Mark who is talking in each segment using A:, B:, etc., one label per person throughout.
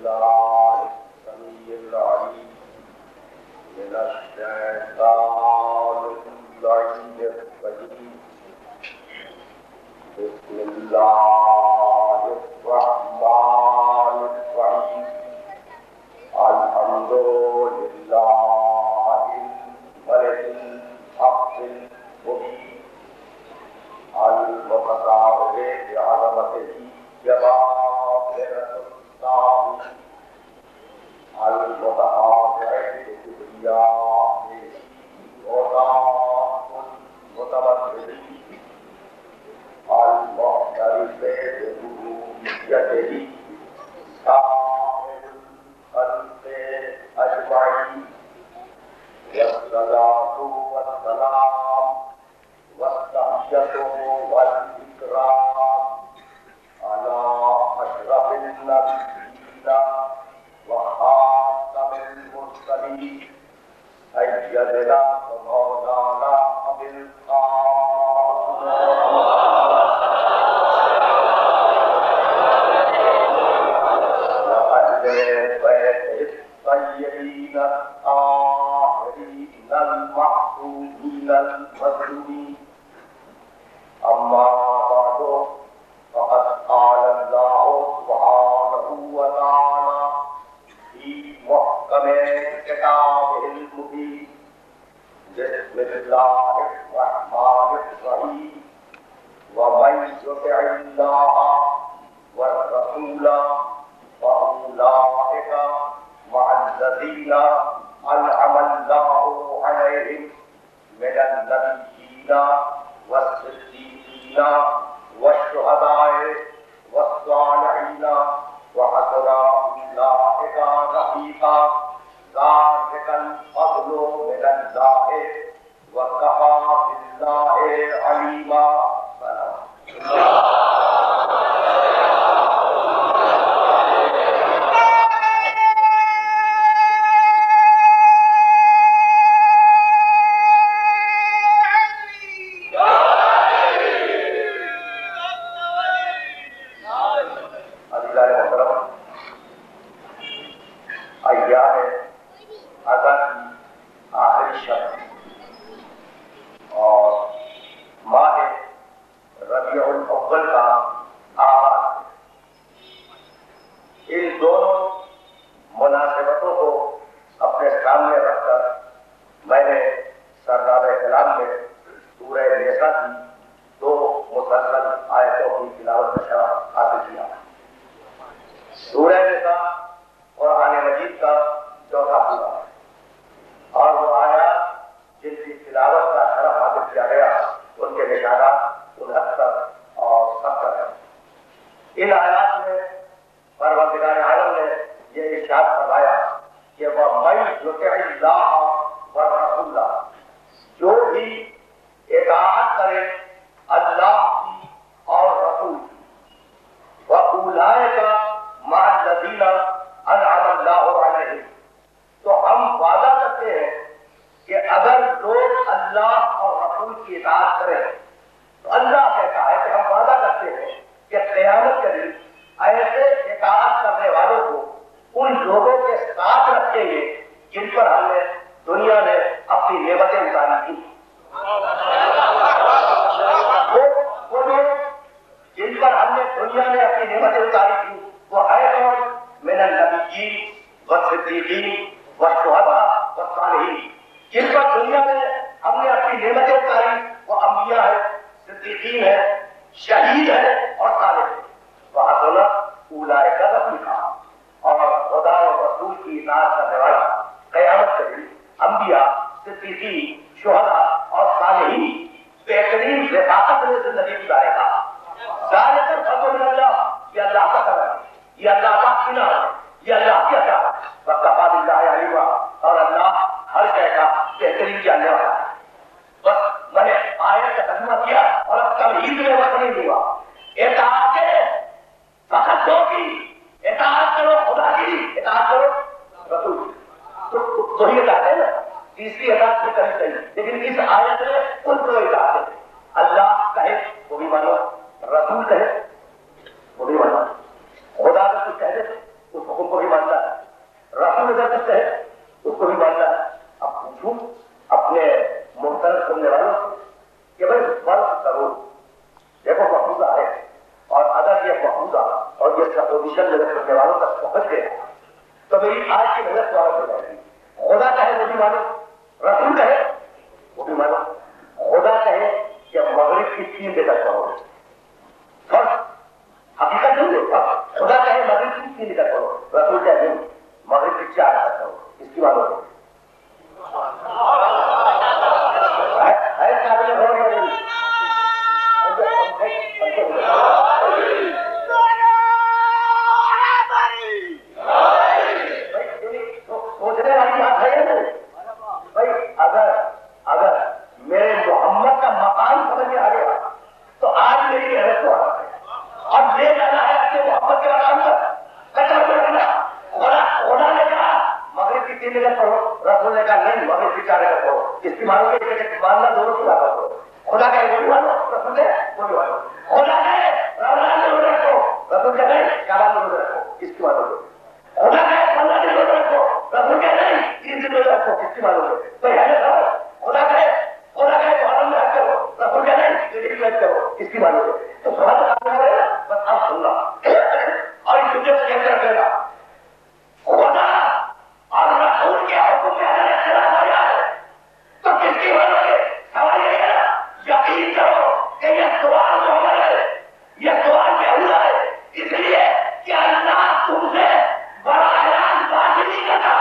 A: بالله السميع العليم من الشيطان اللعين الرجيم. بسم الله الرحمن الرحيم. الحمد لله الملك الحق المبين المتصاعد بعظمته جبابرة الطاغوت المتحاضر بكبريائه وطاق المتمثل المعترف بربوبيته صاحب الخلق أجمعين. والصلاة والسلام والتحية والإكرام على أشرف النبيين وخاتم المرسلين سيدنا ومولانا أبي القاسم وأهل بيته الطيبين الطاهرين المعصومين المظلومين. أما بعد فقد قال الله سبحانه وتعالى في محكم كتابه المبين. بسم الله الرحمن الرحيم. ومن يطع الله والرسول فأولئك مع الذين أنعم الله عليهم من النبيين والصديقين والشهداء والصالحين وحسن أولئك رفيقا. ذلك الفضل من الله وكفى بالله عليما. رسول کہے وہ بھی مانو، خدا کا کچھ کہہ دے اس حکم کو بھی مانو. میرے سننے والوں تک پہنچ گئے تو میری آج کی محنت سوال ہو جائے گی. خدا کہے وہ بھی مانو, رسول کہے وہ بھی مانو. خدا کہے کہ مغرب کی 3 بجے تک پڑھو, حقیقت نہیں ہے. خدا کہے مغرب کی 3 بجے تک پڑھو, رسول کہے نہیں مغرب کی 4 تک پڑھو. اس کی مانو سوچنے والی بات ہے بھائی. اگر میرے محمد کا مقام سمجھ میں آ گیا تو آج میری محنت کو آنا ہے اور لے جانا ہے اپنے محمد کے مقام پر کچر میں رکھنا. خدا نے کہا مغرب کی 3 بجے پڑھو, رسول نے کہا نہیں مغرب کی 4 بجے پڑھو. اس کی مانو گے ماننا دونوں کی بات کرو. خدا کا وہ بھی مانو, رسول نے وہ بھی مانو. خدا نے رمضان میں روزہ رکھو, رسول کہہ نہیں شعبان میں روزہ رکھو. اس کی مانو گے. خدا کا 15 دن روزہ رکھو, رسول کہہ نہیں 3 دن روزہ رکھو. کس کی مانو گے؟ تو خدا کہے محرم میں حج کرو, رسول کہہ نہیں عید میں حج کرو. اس کی مانو گے؟ تو سوال بس آپ سننا اور اس دنیا سے کہتے رکھے گا خدا اور رسول کے حکم میں اگر اختلاف ہو جائے تو کس کی مانو گے؟ سوال یہ ہے یقین کرو کہ یہ سوال محمد ہے, یہ سوال بہولا ہے, اس لیے کہ اللہ تم سے براہ راست بات نہیں کرتا.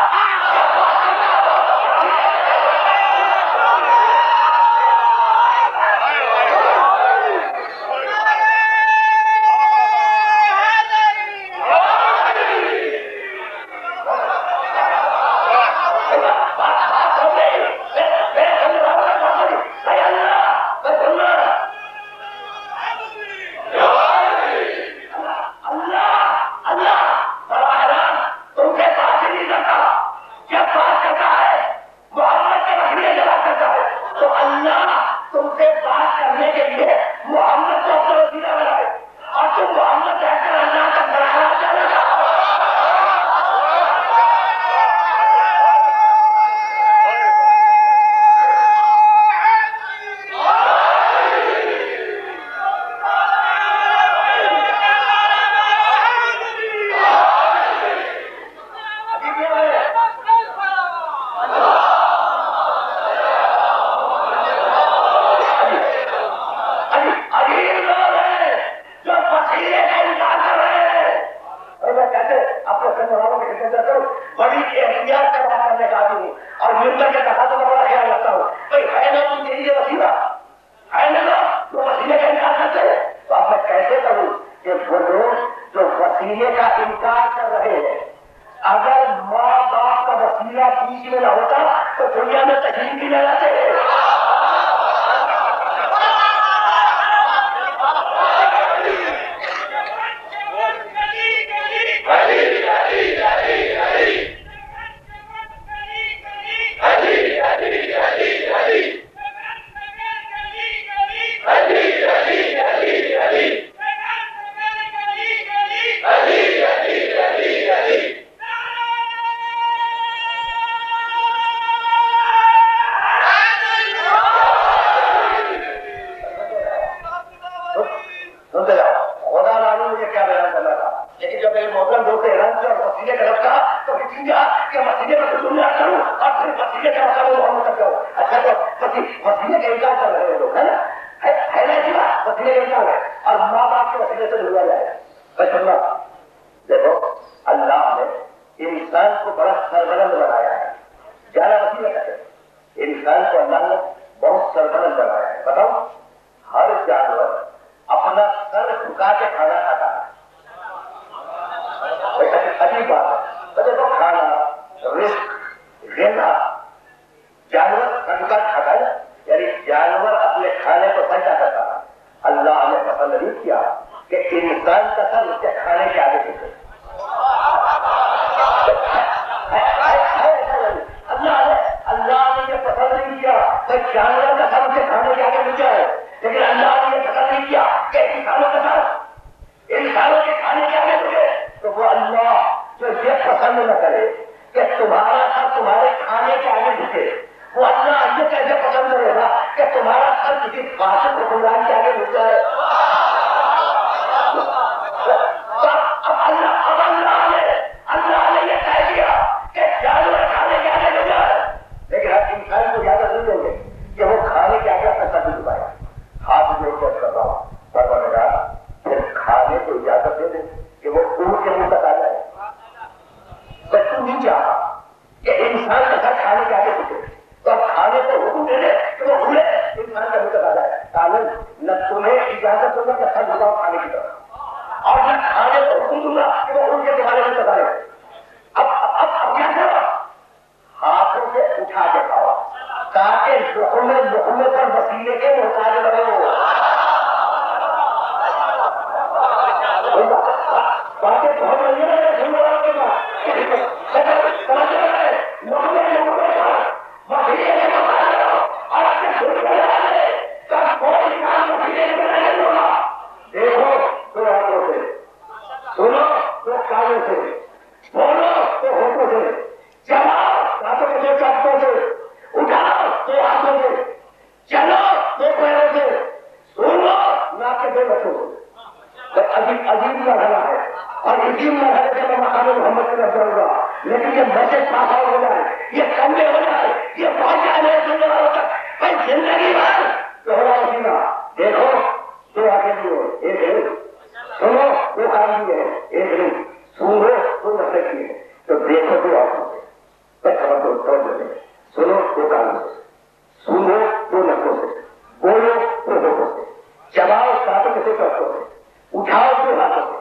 A: کانوں سے، بولو تو ہوٹوں سے، چلاؤ دانتوں کے چاٹوں سے، اٹھاؤ تو ہاتھوں سے، چلو تو پیروں سے، سنو ناک کے دو بچوں سے۔ عجیب عجیب مرحلہ ہے، اور اسی مرحلے سے میں مقام محمد کی طرف جاؤں گا، لیکن یہ میسج پاس آؤٹ ہو جائے، یہ کنوے ہو جائے، یہ پہنچ جائے میرے سننے والوں تک، بھائی زندگی بھر دوہرا وسیلہ۔ دیکھو دو آنکھیں بھی ہو، ایک ہے، سنو دو کان بھی ہے، ایک نہیں، سنو دو نسل کی ہے، تو دیکھو دو آنکھوں سے، سنو دو کانوں سے، سنو دو نسلوں سے، بولو دو ہوٹوں سے، چلاؤ ساتوں کے چوٹوں سے، اٹھاؤ دو ہاتھوں سے،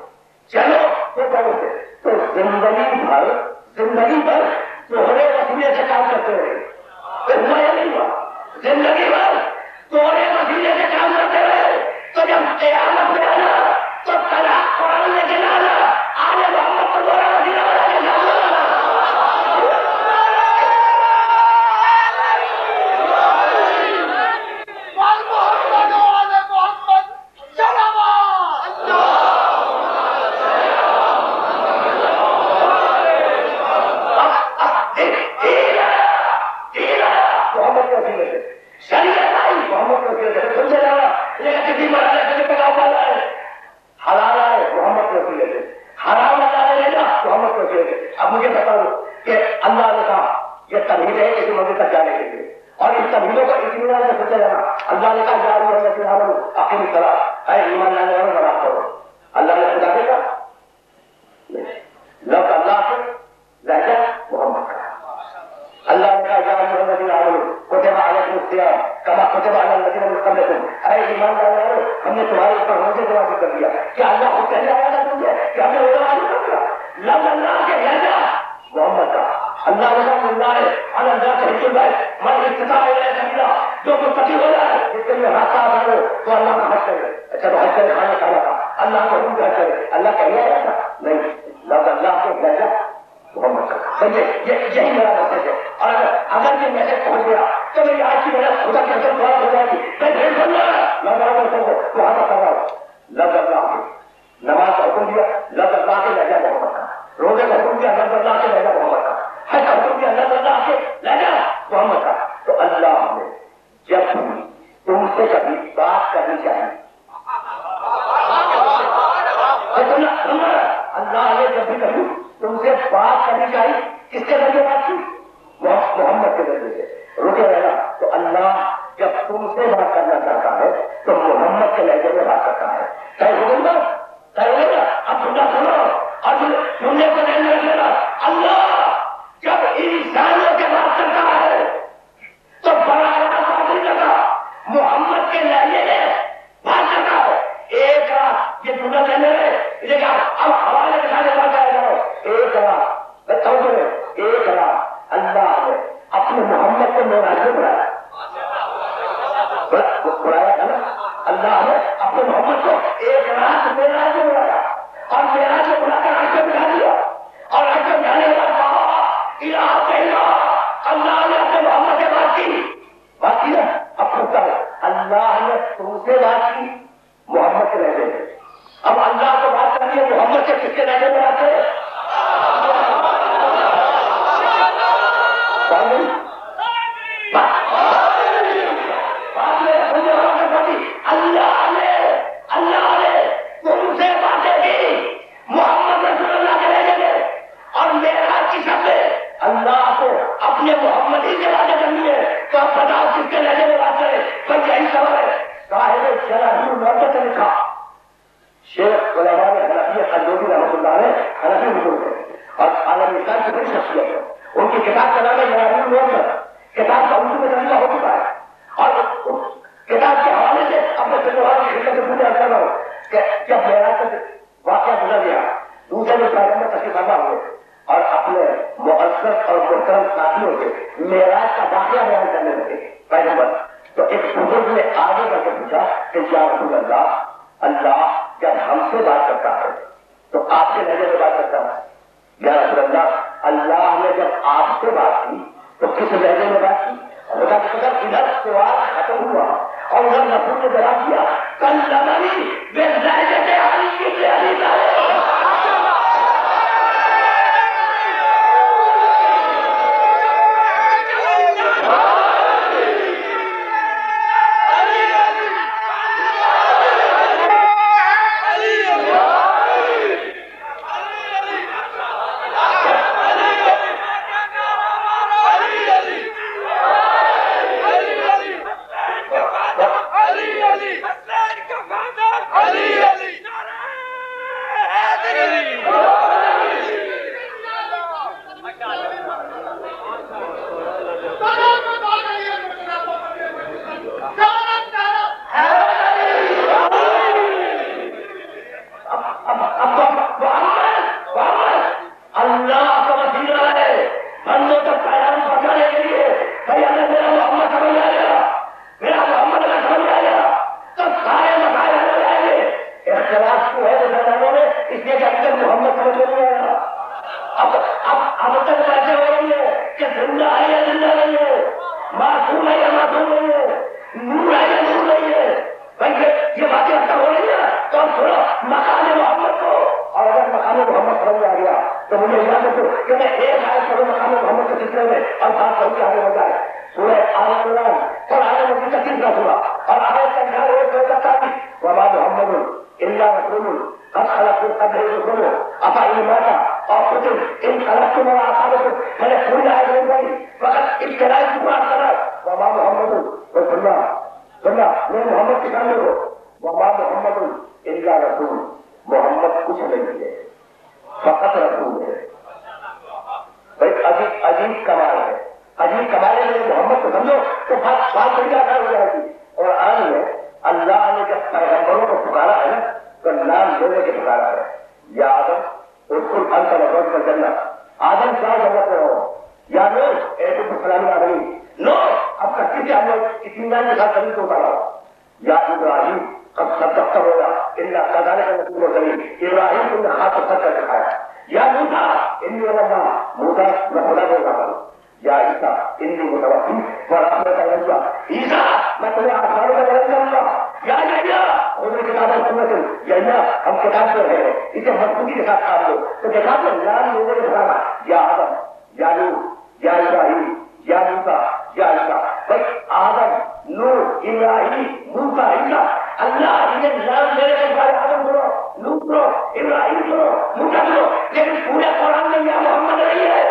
A: چلو دو پیروں سے۔ تو زندگی بھر دوہرے وسیلے سے کام کرتے رہے، تو ہوا یا نہیں ہوا؟ زندگی بھر دوہرے وسیلے سے کام کرتے رہے، تو جب قیامت میں آنا تو طلاق قرآن لے کے لانا، آل محمد کو دوہرا وسیلہ بنا کے سامنے لانا۔ اب مجھے بتا دو کہ اللہ نے کہا یہ تمہید ہے کسی منزل تک جانے کے لیے، اور ان تمہیدوں کو اطمینان سے سوچا جانا۔ اللہ نے کہا اپنی طرح اے ایمان لانے والوں نماز پڑھو، اللہ نے خدا دے گا لفظ اللہ سے لہجہ محمد کا۔ اللہ نے کہا کتب علیکم الصیام کما کتب علی الذین من قبلکم، اے ایمان لانے والوں ہم نے تمہارے اوپر روزے کو واجب کر دیا۔ کیا اللہ خود کہنے آیا تھا تمہیں کہ ہم نے روزہ واجب کر دیا؟ لفظ اللہ کے لہجہ محمد کا۔ اللہ رسول اللہ علی اللہ کے حج البیت من استطاع الیہ سبیلا، جو مستطیع ہو جائے اس کے لیے راستہ آسان ہو تو اللہ کا حج کرے۔ اچھا تو حج کرے کھانا کھانا تھا، اللہ کو حکم حج کرے، اللہ کہنے آیا تھا؟ نہیں، لفظ اللہ کے لہجہ محمد کا۔ یہی میرا میسج ہے، اور اگر یہ میسج پہنچ گیا تو میری آج کی محنت خدا کے اندر دوبارہ ہو جائے گی۔ میں پھر سننا میں برابر سن کو وہاں تک کر رہا ہوں۔ لفظ اللہ کے نماز کا حکم دیا، لفظ اللہ کے لہجہ محمد کا، روزے کا حکم دیا، لفظ اللہ کے لہجہ محمد کا، حج کا حکم دیا، لفظ اللہ کے لہجہ محمد کا۔ تو اللہ نے جب تم سے کبھی بات کرنی چاہیے، اللہ نے جب بھی کبھی تم سے بات کرنی چاہیے، کس کے ذریعے بات کی؟ محمد کے ذریعے سے۔ رکے رہنا تو اللہ جب تم سے بات کرنا چاہتا ہے تو محمد کے لہجے میں بات کرتا ہے۔ طے ہو گئی بات؟ طے ہو گئی؟ اب سننا سنو اور سننے کو نہیں رکھ لینا۔ اللہ جب انسانوں سے بات کرتا ہے تو بڑا بات نہیں کرتا، محمد کے لہجے میں بات کرتا ہے۔ ایک رات یہ سننا چاہنے لیکن اب حوالے کے ساتھ بات کرا کرو۔ ایک رات ایک رات اللہ نے اپنے محمد کو معراج میں بلایا تھا نا، اللہ نے اپنے محمد کو ایک رات معراج میں بلایا، اور معراج میں بلا کر آنکھ میں بٹھا دیا، اور آنکھ میں بٹھانے کے بعد کہا الہ کہنا۔ اللہ نے اپنے محمد سے بات کی نا۔ اب پوچھتا ہے اللہ نے تم سے بات کی محمد کے لہجے میں، اب اللہ کو بات کرنی ہے محمد سے کس کے لہجے میں بات کرے؟ اللہ نے تم سے باتیں کی محمد رسول اللہ کے لہجے میں، اور معراج کی شب میں اللہ کو اپنے محمد ہی سے باتیں کرنی ہے، تو اب بتاؤ کس کے لہجے میں بات کرے؟ بس یہی سوال ہے۔ صاحب شرح المعتقد نے لکھا، شیخ سلیمان حنفی قندوزی رحمۃ اللہ علیہ حنفی بزرگ ہے اور عالم اسلام کی بڑی شخصیت ہے۔ ان کی کتاب کا نام ہے منار المعتقد، کتاب کا اردو میں ترجمہ ہو چکا ہے، اور اس کتاب کے حوالے سے اپنے سنوار کی خدمت سے پوچھا کر رہا ہوں کہ جب معراج کا واقعہ گزر گیا، دوسرے جو پیغمبر تشریف فرما ہوئے اور اپنے معزز اور محترم ساتھیوں سے معراج کا واقعہ بیان کرنے لگے پیغمبر، تو ایک بزرگ نے آگے بڑھ کے پوچھا کہ یا رسول اللہ، اللہ جب ہم سے بات کرتا ہے تو آپ کے لہجے میں بات کرتا ہے؟ یا رسول اللہ، اللہ نے جب آپ سے بات کی تو کس لہجے میں بات کی؟ ادھر سوال ختم ہوا اور ادھر رسول نے جواب دیا کلمنی باللہجۃ علی اب تک باتیں ہو رہی ہے کہ زندہ ہے یا زندہ نہیں ہے، معصوم ہے یا معصوم نہیں ہے، نور ہے یا نور نہیں ہے. بھائی یہ باتیں اب تک ہو رہی ہیں تو اب تھوڑا مقام محمد کو. اور اگر مقام محمد سمجھ میں آ گیا تو مجھے یاد رکھو کہ میں ایک آیت پڑھوں مقام محمد کے سلسلے میں اور بات سمجھ آگے ہو جائے. سورہ آل عمران اور آل نبی کا تیسرا سورہ اور آیت کا 11 وما محمد الا رسول قد خلق من قبله الرسل افإن مات أو قتل انقلبتم على أعقابكم میں نے پوری آیت نہیں پڑھی فقط ابتدائی ٹکڑا کرا وما محمد رسول سننا میں محمد کے سامنے ہو وما محمد الا رسول محمد کچھ نہیں ہے فقط رسول ہے. بھائی عجیب کمال ہے، عجیب کمال ہے. محمد کو سمجھو تو بات بڑی آسان ہو جائے گی. اور آج میں اللہ نے جب پیغمبروں کو پکارا ہے نا تو نام لینے کے پکارا ہے. یا آدم ادخل انت وزوجک الجنہ، آدم جاؤ جنت میں رہو. یا نو ایک سلامی آدمی نو اب تک کسی ہم لوگ اطمینان کے ساتھ زمین کو اتارا. یا ابراہیم قد صدقت ہوگا الا كذلك نكون المرسلين، ابراہیم تم نے ہاتھ سچ کر دکھایا. یا موسیٰ انی اللہ موسیٰ میں خدا بول رہا ہوں. یا عیسیٰ انی متوفی ورحمت اللہ، عیسیٰ میں تمہیں آسمانوں میں بلند کروں گا. یا حضور کتاب سنت یا ہم کتاب پر ہیں اسے مضبوطی کے ساتھ کام لو. تو دیکھا تو نام لوگوں نے بتانا یا آدم یا نور یا ابراہیم یا موسیٰ یا عیسیٰ. بھائی آدم نور ابراہیم موسیٰ عیسیٰ اللہ نے نام لینے کے سارے آدم کرو نور کرو ابراہیم کرو موسیٰ کرو، لیکن پورے قرآن میں یا محمد نہیں ہے.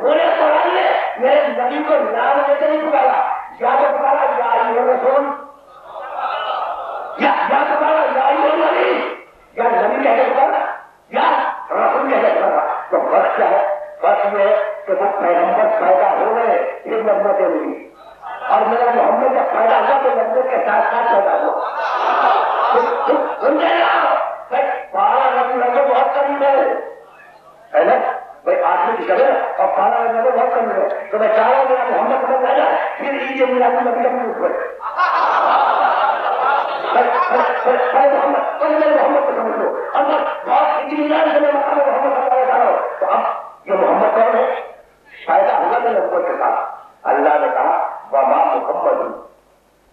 A: پورے قرآن میں میرے نبی کو نام لے کے نہیں پکارا، یا تو پکارا یا ایھا الرسول، یا پکارا یا ایھا النبی، یا نبی کہہ کے پکارا یا رسول کہہ کے پکارا. تو فرق کیا ہے؟ فرق یہ ہے کہ وہ پیغمبر پیدا ہو گئے پھر نبوتیں ملی، اور میرا محمد جب پیدا ہوا تو نبوت کے ساتھ ساتھ پیدا ہوا. سمجھے نا پارا نبی لگے بہت قریب ہے نا. بھائی آدمی کی جگہ اور پارا نبی بہت قریب ہے تو میں چاہ رہا ہوں میرا محمد سمجھ آ جائے پھر عید میلاد النبی کا بھی پڑے. محمد پہلے میرے محمد کو سمجھ لو اور میں بہت اطمینان سے میں مقام محمد سمجھانا چاہ رہا ہوں. تو اب یہ محمد کون ہے؟ پیدا ہوا میں نبوت کے ساتھ. اللہ نے کہا وما محمد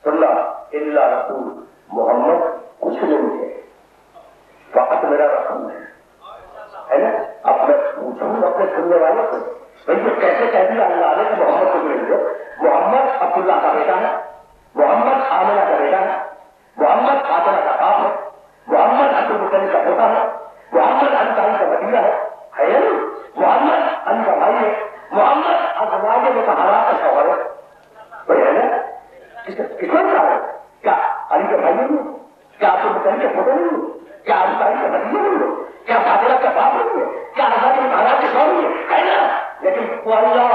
A: صلی اللہ الا رسول، محمد کچھ نہیں ہے فقط میرا رسول ہے نا. اب میں پوچھوں اپنے سننے والوں کو بھائی یہ کیسے کہہ دیا اللہ نے کہ محمد کو مل گئے؟ محمد عبداللہ کا بیٹا ہے، محمد آمنہ کا بیٹا ہے، محمد فاطمہ کا باپ ہے، محمد عبد المطلب کا پوتا ہے، محمد انصاری کا بھتیجا ہے نا، محمد علی کا بھائی ہے، محمد ازواج مطہرات کا شوہر ہے. بھائی ہے نا کس کو کہا ہے؟ کیا علی کے بھائی نہیں ہے؟ کیا عبد المطلب کے پوتے نہیں ہے؟ کیا انصاری کا بھتیجا نہیں ہے؟ کیا فاطمہ کا باپ نہیں ہے؟ کیا ازواج مطہرات کے شوہر نہیں ہے نا؟ لیکن وہ اللہ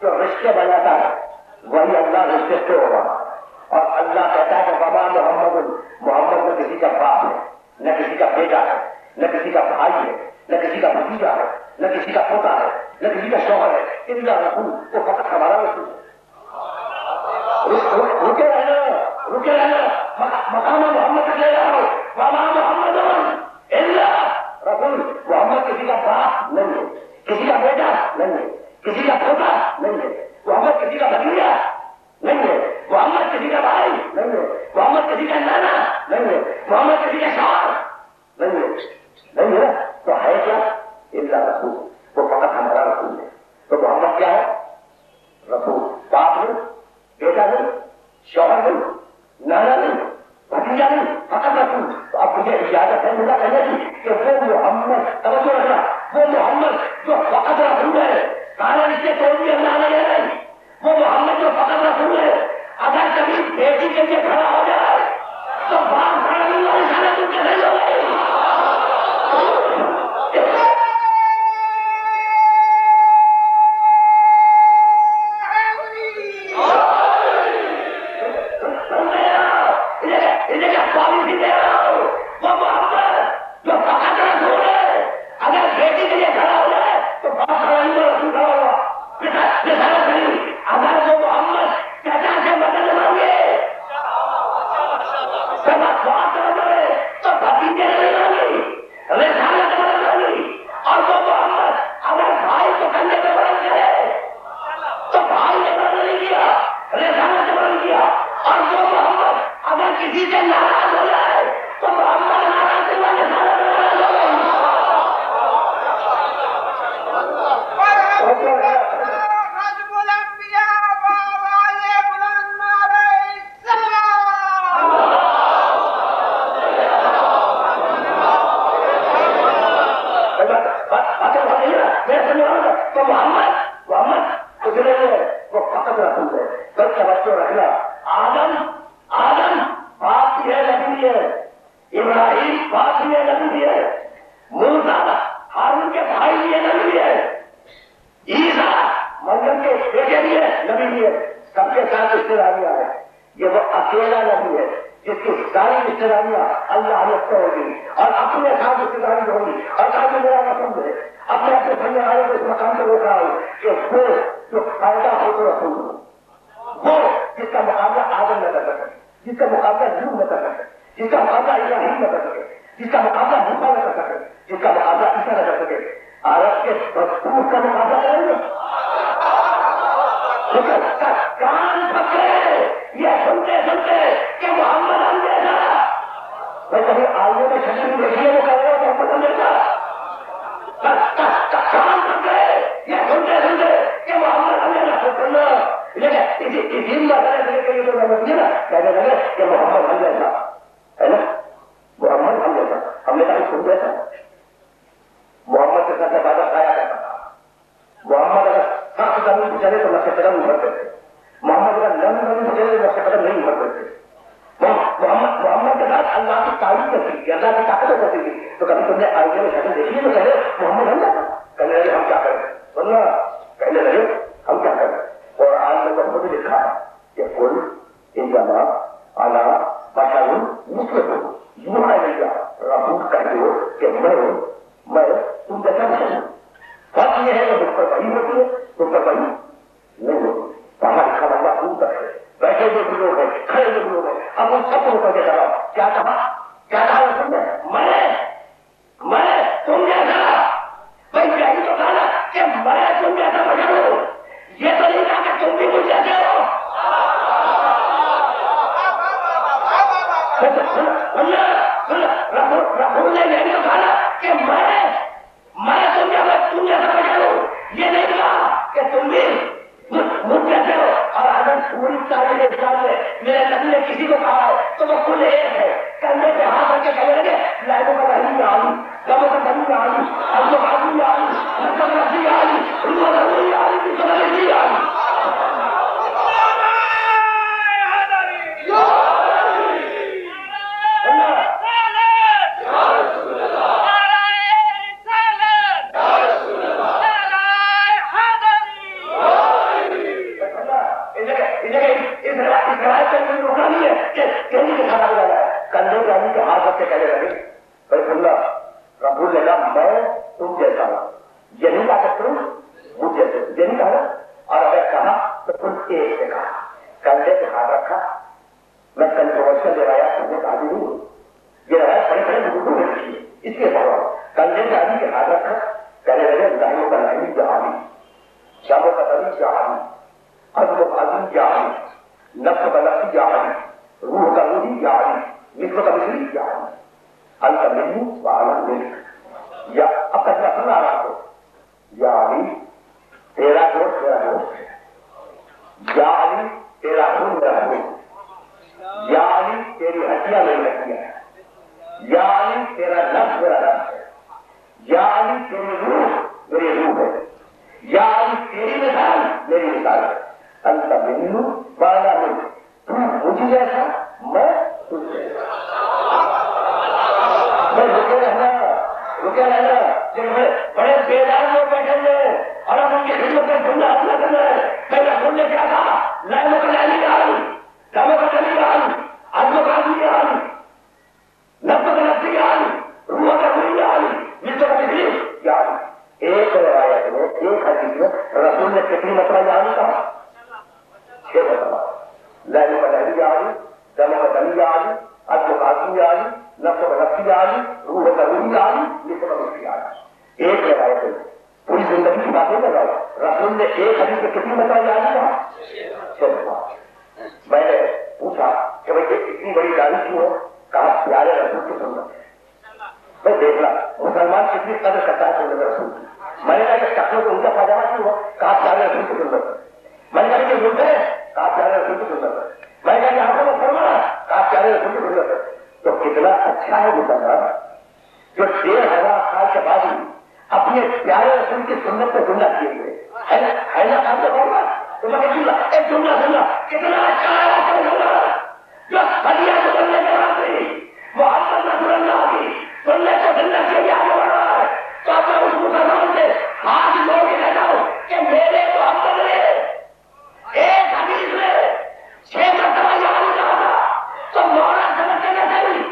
A: جو رشتے بناتا ہے وہی اللہ رشتے سے ہوگا. اور اللہ کہتا ہے کہ وما محمد، محمد نہ کسی کا باپ ہے، نہ کسی کا بیٹا ہے، نہ کسی کا بھائی ہے، نہ کسی کا بھتیجا ہے، نہ کسی کا پوتا ہے، نہ کسی کا شوہر ہے، الا رسول، وہ فقط ہمارا رسول ہے. رکے رہنا مقام محمد تک لے جاؤ. وما محمد الا رسول، محمد کسی کا باپ نہیں ہے، کسی کا بیٹا نہیں ہے، کسی کا پوتا نہیں ہے، محمد کسی کا بھتیجا نہیں ہے، محمد کسی کا بھائی نہیں ہے، محمد کسی کا نانا نہیں ہے، محمد کسی کا شوہر نہیں ہے. تو ہے کیا؟ الا رسول، وہ فقط ہمارا رسول ہے. تو محمد کیا ہے؟ رسول. باپ نہیں، بیٹا نہیں، شوہر نہیں، نانا نہیں، بھتیجا نہیں، فقط رسول. تو اب مجھے اجازت ہے میرا کہنے کی کہ وہ محمد، توجہ رکھنا، وہ محمد جو فقط رسول ہے، سارے رشتے توڑ بھی اللہ نے لے رہے، وہ محمد جو فقط رسول ہے اگر کبھی بیٹی کے لیے کھڑا ہو جائے تو باپ کھڑا نہیں ہو سارا تو کیسے ہو گئی. وہ محمد جو فقط رشتے داریاں اللہ نے توڑ دی اور اپنے ساتھ رشتے داری ہوگی اور کہا کہ میرا مطلب ہے اپنے اپنے سمجھنے والے کو اس مقام پر روک رہا ہوں کہ وہ جو فائدہ ہو تو رسول ہو، وہ جس کا مقابلہ آدم نہ کر سکے، جس کا مقابلہ نوح نہ کر سکے، جس کا مقابلہ ابراہیم نہ کر سکے، جس کا مقابلہ موسیٰ نہ کر سکے، جس کا مقابلہ عیسیٰ نہ کر سکے، عرب کے دستور کا مقابلہ کریں گے؟ کان پکڑے یہ سنتے سنتے کہ محمد ہم جیسا، میں کبھی آئیے میں چھٹی دیکھیے وہ کہہ رہے ہیں محمد ہم جیسا، کان پکڑے یہ سنتے سنتے کہ محمد ہم جیسا کرنا، لیکن اسی مسئلے سے لے کے یہ تو سمجھیے نا کہنے لگے کہ محمد ہم جیسا ہے نا، محمد ہم جیسا، ہم نے کہا سن جیسا، محمد کے ساتھ عبادت کھایا کرتا تھا، محمد اگر سخت زمین پہ چلے تو نقش قدم ابھرتے تھے، محمد اگر نرم زمین پہ چلے تو نقش قدم نہیں ابھرتے تھے، محمد کے ساتھ اللہ کی تعریف کرتی تھی، اللہ کی طاقت کرتی تھی، تو کبھی تم نے آئیے میں شکل دیکھی تو کہے محمد ہم جاتا، کہنے لگے ہم کیا کریں، ورنہ کہنے لگے ہم کیا کریں، اور آج میں خود لکھا کہ کل انجما اعلیٰ بشر مسلم یوں ہے بھیا رسول کہتے ہو کہ میں تم جیسا نہیں ہوں، فرق یہ ہے کہ مجھ پر وہی ہوتی ہے تم پر وہی نہیں ہوتی، پہاڑ کھڑا ہوا خون تک ہے، بیٹھے ہوئے بھی لوگ ہیں، کھڑے ہوئے بھی لوگ ہیں، اب ان سب کو کر کے کرا کیا کہا رسول نے میں تم جیسا، بھائی یہی تو کہا کہ میں تم جیسا بشر ہوں، یہ تو نہیں کہا کہ تم بھی مجھ جیسے ہو، رسول نے یہی تو کہا کہ میں تم جیسا بشر ہوں، یہ نہیں کہا کہ تم بھی مجھ جیسے ہو، اور اگر پوری تاریخ اسلام میں میرے نبی نے کسی کو کہا ہے تو وہ کل ایک ہے، کندھے پہ ہاتھ رکھ کے کہنے لگے لائبوں کا رحیم میں آئی، گموں کا دمی میں آئی، ارضوں کا آدمی میں آئی، نسل کا نسی آئی، روح کا روح آئی، نسل کا نسی آئی، کندھے پہ آدمی کے ہاتھ رکھ کے کہنے لگے بھائی اللہ رسول نے کہا میں تم جیسا ہوں، یہ نہیں کہا کہ تم مجھ جیسے، یہ نہیں کہا، اور اگر کہا تو تم ایک سے کہا، کندھے پہ ہاتھ رکھا، میں کنٹروورشل روایات کرنے کا عادی نہیں ہوں، یہ روایت بڑے بڑے بزرگوں نے لکھی ہے، اس لیے کہا کندھے پہ آدمی کے ہاتھ رکھا، کہنے لگے لہموں کا لہمی کیا عالی، شاموں کا دمی کیا عالی، عزم و عزم کیا عالی، نفس کا نفسی کیا عالی، روح کا روحی کیا عالی، مثل کا مثلی کیا ہے، اللہ ملی وعلا ملک، یا اب تک میں سنا رہا ہوں، یا علی تیرا دوست میرا دوست ہے، یا علی تیرا خون میرا خون، یا علی تیری ہڈیاں میری ہڈیاں ہیں، یا علی تیرا نفس میرا نفس ہے، یا علی تیری روح میری روح ہے، یا علی تیری مثال میری مثال ہے، اللہ ملی وعلا ملک، تو مجھے جیسا میں رکے رہنا، بڑے بیدار لوگ بیٹھے ہوئے اور اب ان کی خدمت میں جملہ اپنا کرنا ہے، میں رسول نے کیا کہا لائنوں کا لائنی آئی، دموں کا دمی آئی، آدموں کا آدمی آئی، نفس کا نفسی آئی، روح کا روح آئی، مثل کا مثلی آئی، ایک روایت میں ایک حدیث میں رسول نے کتنی مرتبہ آئی کہا 6 مرتبہ، لائنوں کا لائنی آئی، دموں کا دمی آئی، آدموں کا آدمی آئی، نفس کا نفسی آئی، روح کا روحی آئی، مثل کا مثلی آئی، ایک روایت میں پوری زندگی کی باتیں کر رہا ہوں، رسول نے ایک حدیث میں کتنی مرتبہ آئی کہا 6 مرتبہ، میں نے پوچھا کہ بھائی اتنی بڑی گاڑی کیوں ہے، کہا پیارے رسول کی سنت ہے، میں دیکھ رہا مسلمان کتنی قدر کرتا ہے سنت رسول کی، میں نے کہا کہ ٹکروں کو ان کا پاجامہ کیوں ہو، کہا پیارے رسول کی سنت ہے، میں نے کہا کہ ملک ہے، کہا پیارے رسول کی سنت ہے، میں نے کہا کہ آنکھوں میں فرما کہا پیارے رسول کی سنت ہے، تو کتنا اچھا ہے مسلمان جو 1500 سال کے بعد ہی اپنے پیارے رسول کی سنت پہ جملہ کیے ہوئے ہے نا آپ کو کہوں گا تو میں جملہ ایک جملہ سننا کتنا اچھا ہے جو ہدیہ گزرنے کے بعد بھی محمد رسول اللہ کی سنت کو زندہ کے لیے آگے بڑھ رہا ہے، تو اب میں اس مسلمان سے ہاتھ جوڑ کے کہتا ہوں کہ میرے محمد نے ایک حدیث میں 6 مرتبہ یہاں کہا تھا، تو مولا سمجھ کے کہتا ہوں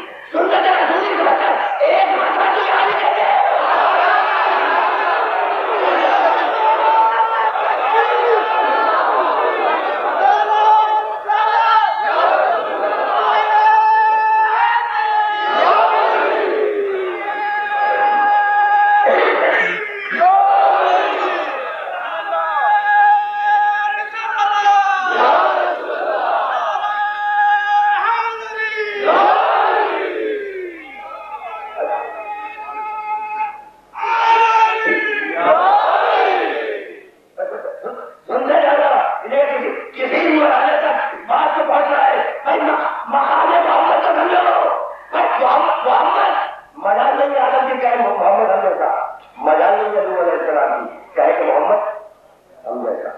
A: محمد ہم جیسا، مجال نہیں ہے نوح علیہ السلام کی کہے کہ محمد ہم جیسا،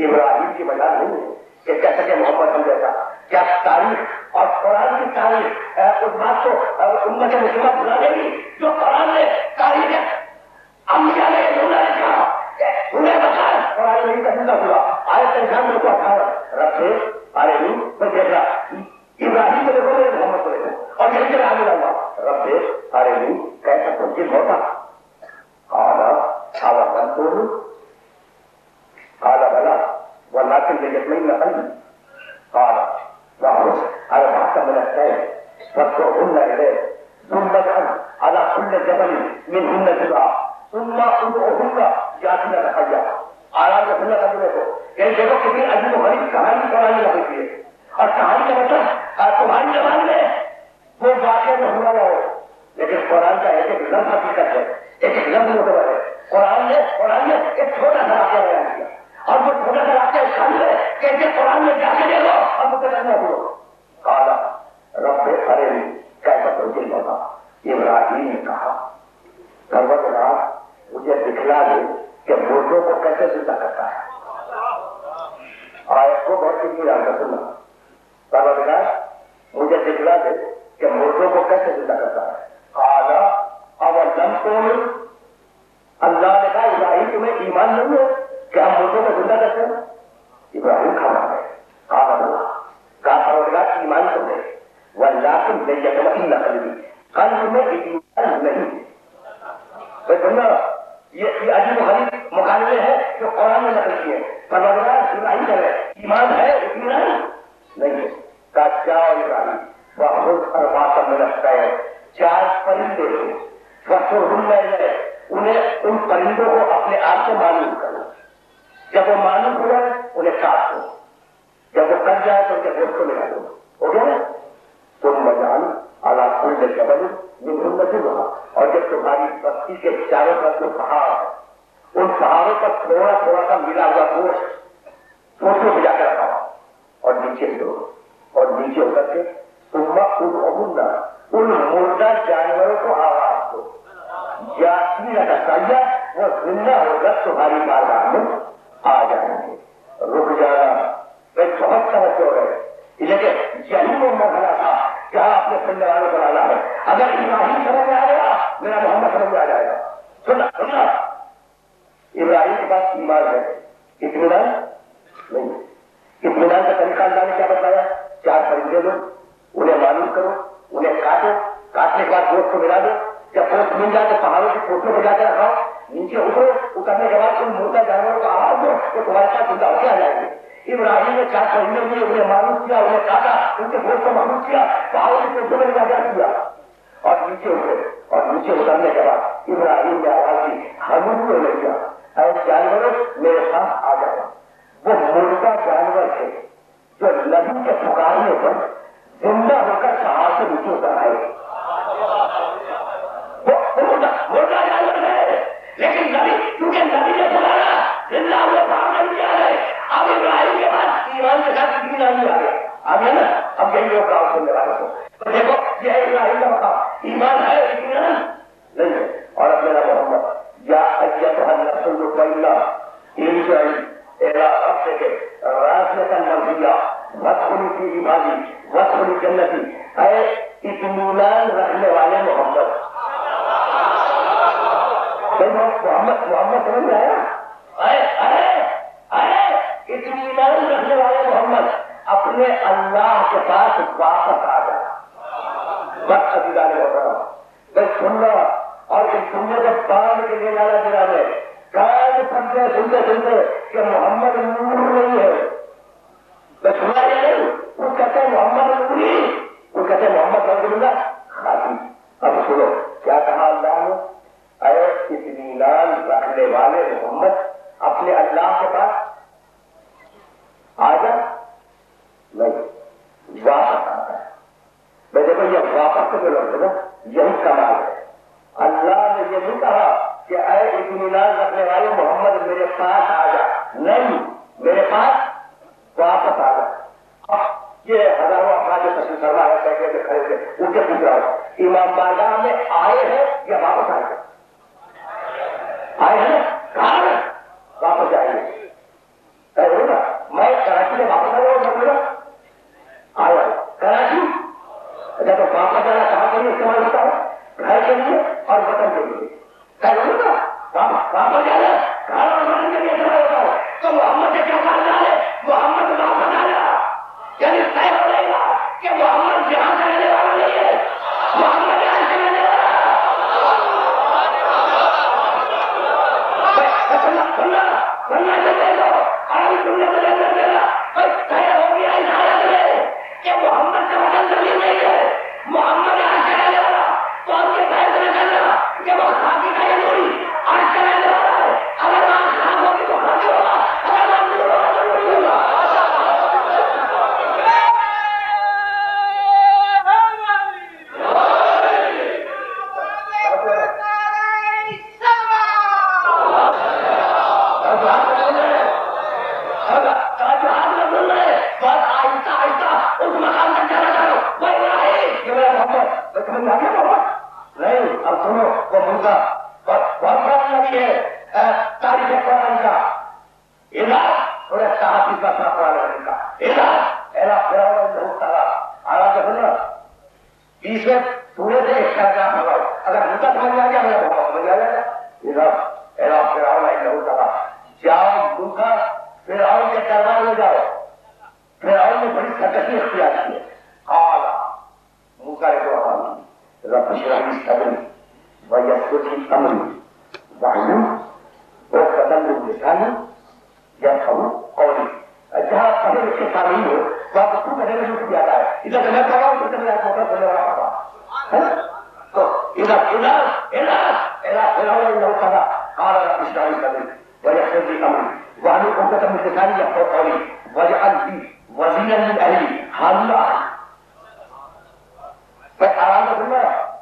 A: ابراہیم کی مجال نہیں ہے کہ کہہ سکے محمد ہم جیسا. کیا تاریخ اور قرآن کی تاریخ اس بات کو امت مسلمہ بھلا دے گی جو قرآن نے تاریخ انبیاء نے بھولا لکھا انہیں بتا قرآن نہیں کا زندہ ہوا. آئے پریشان میرے کو اٹھارا رب سے ارے میں دیکھ رہا ابراہیم کو دیکھو میرے محمد کو دیکھو اور یہی سے آگے رہا رب سے ارے کیسا تنظیم ہوتا قال بلا ولكن ليطمئن قلبي قال واخرج على بعض من السيل فادعوهن اليه ثم اجعل على كل جبل منهن جزءا ثم ادعوهن ياتين حيا. آرام سے سننا کرتے کو یعنی دیکھو کتنی عجیب و غریب کہانی قرآن میں ہوئی ہے اور کہانی کا مطلب تمہاری زبان میں وہ واقعہ میں ہوا ہو لیکن قرآن کا ایک ایک لفظ حقیقت ہے ایک لفظ متبر ہے. قرآن نے ایک چھوٹا سا واقعہ بیان کیا اور وہ چھوٹا سا واقعہ شامل ہے کہ قرآن میں جا کے دیکھو اور مقدر نہ ہو. کالا رب ارنی کیسا تنزل ہوگا. ابراہیم نے کہا پروردگار مجھے دکھلا دے کہ مردوں کو کیسے زندہ کرتا ہے. آیت کو بہت کتنی یاد کر سننا. پروردگار مجھے دکھلا دے کہ مردوں کو کیسے زندہ کرتا ہے. کالا اولم تؤمن. اللہ نے کہا ابراہیم تمہیں ایمان نہیں ہے کہ ہم مردوں کو زندہ کرتے ہیں. ابراہیم کھڑا ہے کہا پروردگار ایمان تو ہے ولکن لیطمئن قلبی قلب میں اطمینان نہیں ہے. سننا یہ عجیب و غریب مقابلے ہیں جو قرآن میں نقل کیے. پروردگار ابراہیم کہہ رہے ایمان ہے اطمینان نہیں ہے. کہا جاؤ ابراہیم وخذ اربعۃ من الطیر 4 پرندے فصرهن الیک انہیں ان پرندوں کو اپنے آپ سے معلوم کرو. جب وہ معلوم ہو جائے انہیں کاٹ دو. جب وہ کٹ جائے تو ان کے گوشت کو ملا دو. ہو گیا نا. تم مجال اعلیٰ کل جبل منہن جزءا. اور جب تمہاری بستی کے چاروں طرف جو پہاڑ ہے ان پہاڑوں پر تھوڑا تھوڑا سا ملا ہوا گوشت سوچو بجا کر رکھا اور نیچے دو اور نیچے اتر کے تم ان مردہ جانوروں کو آواز دو یاسین کا سایہ وہ زندہ ہو کر تمہاری بارگاہ میں آ جائیں گے. رک جانا میں بہت توجہ ہے لیکن یہی وہ مرحلہ تھا جہاں اپنے سننے والوں کو لانا ہے. اگر ابراہیم سمجھ میں آ گیا میرا محمد سمجھ میں آ جائے گا. سننا ابراہیم کے پاس ایمان ہے اطمینان نہیں. اطمینان کا طریقہ اللہ نے کیا بتایا 4 پرندے لو انہیں معلوم کرو انہیں کاٹو کاٹنے کے بعد گوشت کو ملا دو. جب گوشت مل جائے تو پہاڑوں کی پوٹوں کو جا کے رکھاؤ نیچے اترو اترنے کے بعد تم مردہ جانوروں کو آواز دو تو تمہارے ساتھ زندہ ہو کے آ جائیں گے. ابراہیم نے 4 پرندے لیے انہیں معلوم کیا انہیں کاٹا ان کے گوشت کو معلوم کیا پہاڑوں کی پوٹوں میں جا کیا اور نیچے اترے اور نیچے اترنے کے بعد ابراہیم نے آواز دی ہم نے کیا اے جانوروں میرے پاس آ جاؤ. وہ مردہ جانور تھے جو نبی کے پکارنے پر زندہ ہو کر پہاڑ سے نیچے اتر آئے. مردہ جانور ہے لیکن نبی کیونکہ نبی نے پکارا زندہ ہوئے پہاڑ میں آ گئے. اب ابراہیم کے بعد ایمان کے ساتھ اطمینان نہیں آ گیا. اب ہے نا اب یہی لوگ کام سننے والوں کو تو دیکھو یہ ابراہیم کا مقام ایمان ہے اطمینان نہیں ہے. اور اب میرا محمد یا ایتھا النفس المطمئنہ ارجعی الی ربک راضیۃ مرضیہ وادخلی فی عبادی وادخلی جنتی. اے اطمینان رکھنے والے محمد محمد سمجھ میں آیا. اطمینان رکھنے والے محمد اپنے اللہ کے پاس واپس آ جائے. وقت عزیزان محترم میں سننا اور اس سننے کو باندھ کے لیے جانا دلا میں کان سنتے سنتے سنتے کہ محمد نور نہیں ہے. میں سنا نہیں وہ کہتے ہیں محمد نوری وہ کہتے ہیں محمد رسول اللہ خاطی. اب سنو کیا کہا اللہ نے اے اطمینان رکھنے والے محمد اپنے اللہ کے پاس آ جا نہیں واپس آتا ہے. میں دیکھو یہ واپس کے لوگ نا یہی کمال ہے. اللہ نے یہ نہیں کہا کہ اے اطمینان رکھنے والے محمد میرے پاس آ جا نہیں میرے پاس واپس آ جا. یہ ہزاروں افراد جو تشریف فرما ہے کہتے کھڑے تھے ان کے پوچھ رہا ہوں ایمان بارگاہ میں آئے ہیں یا واپس آئے ہیں. آئے ہیں نا کہاں ہے واپس جائیے نا میں کراچی سے واپس آیا آیا کراچی جب واپس جانا کہاں کے لیے استعمال ہوتا ہے گھر کے لیے اور وطن کے لیے واپس جانا گھر اور وطن کے لیے استعمال ہوتا ہے تو محمد سے کیا کہا ہے محمد واپس آنا یعنی طے ہو جائے گا کہ محمد جہاں سے رہنے والا نہیں ہے محمد یہاں سے رہنے والا محمد کا وطن زمین نہیں ہے محمد یہاں سے رہنے والا تو ہم یہ فیصلہ کرنا کہ وہ خاکی کا یہ نوری آج سے رہنے والا ہے اگر آج خاک ہوگی تو خاکی ہوگا اگر آج نور ہوگا تو نور ہوگا نہیں اب سنو وہ ملکہ بہت بڑا نبی ہے تاریخ قرآن کا علاج تھوڑے صحافی کا قرآن کا علاج سننا 20 سورے سے ایک پیراگراف لگاؤ اگر ملکہ سمجھ آ گیا میرا بہت سمجھ آ جائے گا جاؤ ملکہ فرعون کے دربار میں جاؤ فرعون نے بڑی سرکشی اختیار کی ہے موسیٰ کو رب اشرح لي صدري ويسر لي امري واحلل عقدة من لساني يفقهوا قولي جہاں پڑھے لکھے سامنے ہو وہاں کو خود کرنے میں جو کیا جاتا ہے ادھر میں پڑھا ہوں ادھر میں موقع کرنے والا پڑھا تو قال رب اشرح لي صدري ويسر لي امري واحلل عقدة من لساني يفقهوا قولي واجعل لي وزيرا من اهلي هارون اخي آرام سے سننا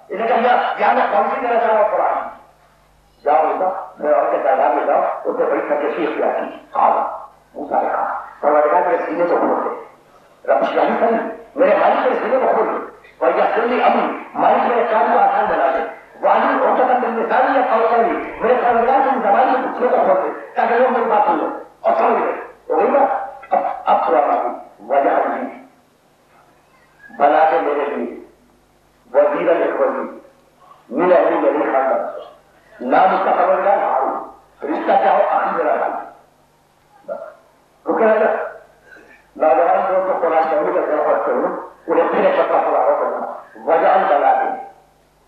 A: اسے کہا یہاں میں کون سی طرح چاہ رہا قرآن جاؤ بیٹا میں اور کے تعداد میں جاؤ اس سے بڑی سرکشی اختیار کی کہا موسیٰ نے کہا پروردگار میرے سینے کو کھول دے رب اشرح لي صدري میرے مالک میرے سینے کو کھول دے ویسر لي امری مالک میرے کام کو آسان بنا دے واحلل عقدة من لساني يفقهوا قولي میرے پروردگار کی زبان میں پوچھنے کو کھول دے تاکہ لوگ میری بات سن لیں اور سمجھ لیں تو وہی نا اب تھوڑا مانگی وجہ لي بنا کے میرے لیے وزیر الاخوتی من اہل میری خاندان نام اس کا خبردار ہارون رشتہ کیا ہو آخری میرا خاندان رکے رہنا نوجوان لوگ کو قرآن کرنے کا ذرا پڑھتے ہوں انہیں پھر ایک پتہ خلاصہ کرنا وجہ بنا دیں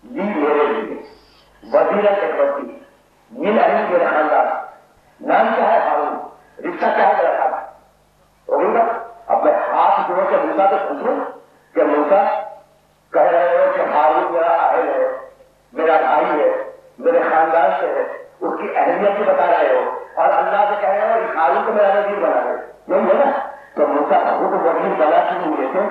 A: لی میرے لیے وزیر الاخوتی من اہل میرے خاندان نام کیا ہے ہارون رشتہ کیا ہے میرا خاندان ہوگی نا اب میں ہاتھ جوڑ کے موسیٰ سے پوچھوں کہ موسیٰ کہہ رہے ہو کہ ہارون میرا اہل ہے میرا بھائی ہے میرے خاندان سے ہے اس کی اہمیت بھی بتا رہے ہو اور اللہ سے کہہ رہے ہو کہ ہارون کو میرا وزیر بنا رہے یہی ہے نا تو موسیٰ خود وزیر بنا کیوں نہیں لیتے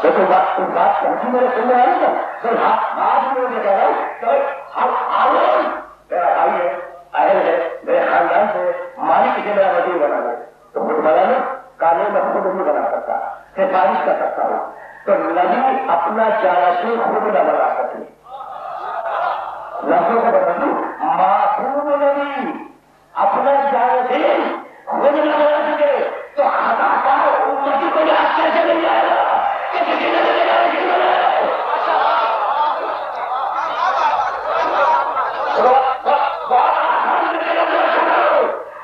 A: دیکھو بات پہنچی میرے سننے والی تھا سر ہاتھ میں کہہ رہا ہوں کہ ہارون میرا بھائی ہے اہل ہے میرے خاندان سے مالک سے میرا وزیر بنا رہے تو خود بنا لو قانون میں خود نہیں بنا سکتا سفارش کر سکتا ہوں تو نبی اپنا جانشین خود نہ بنا سکے لفظوں کو بتا دوں معصوم نبی اپنا جانشین خود نہ بنا سکے تو خطا کار امتی کو یاد کیسے مل جائے گا کہ کسی نے میرے جانشین بنایا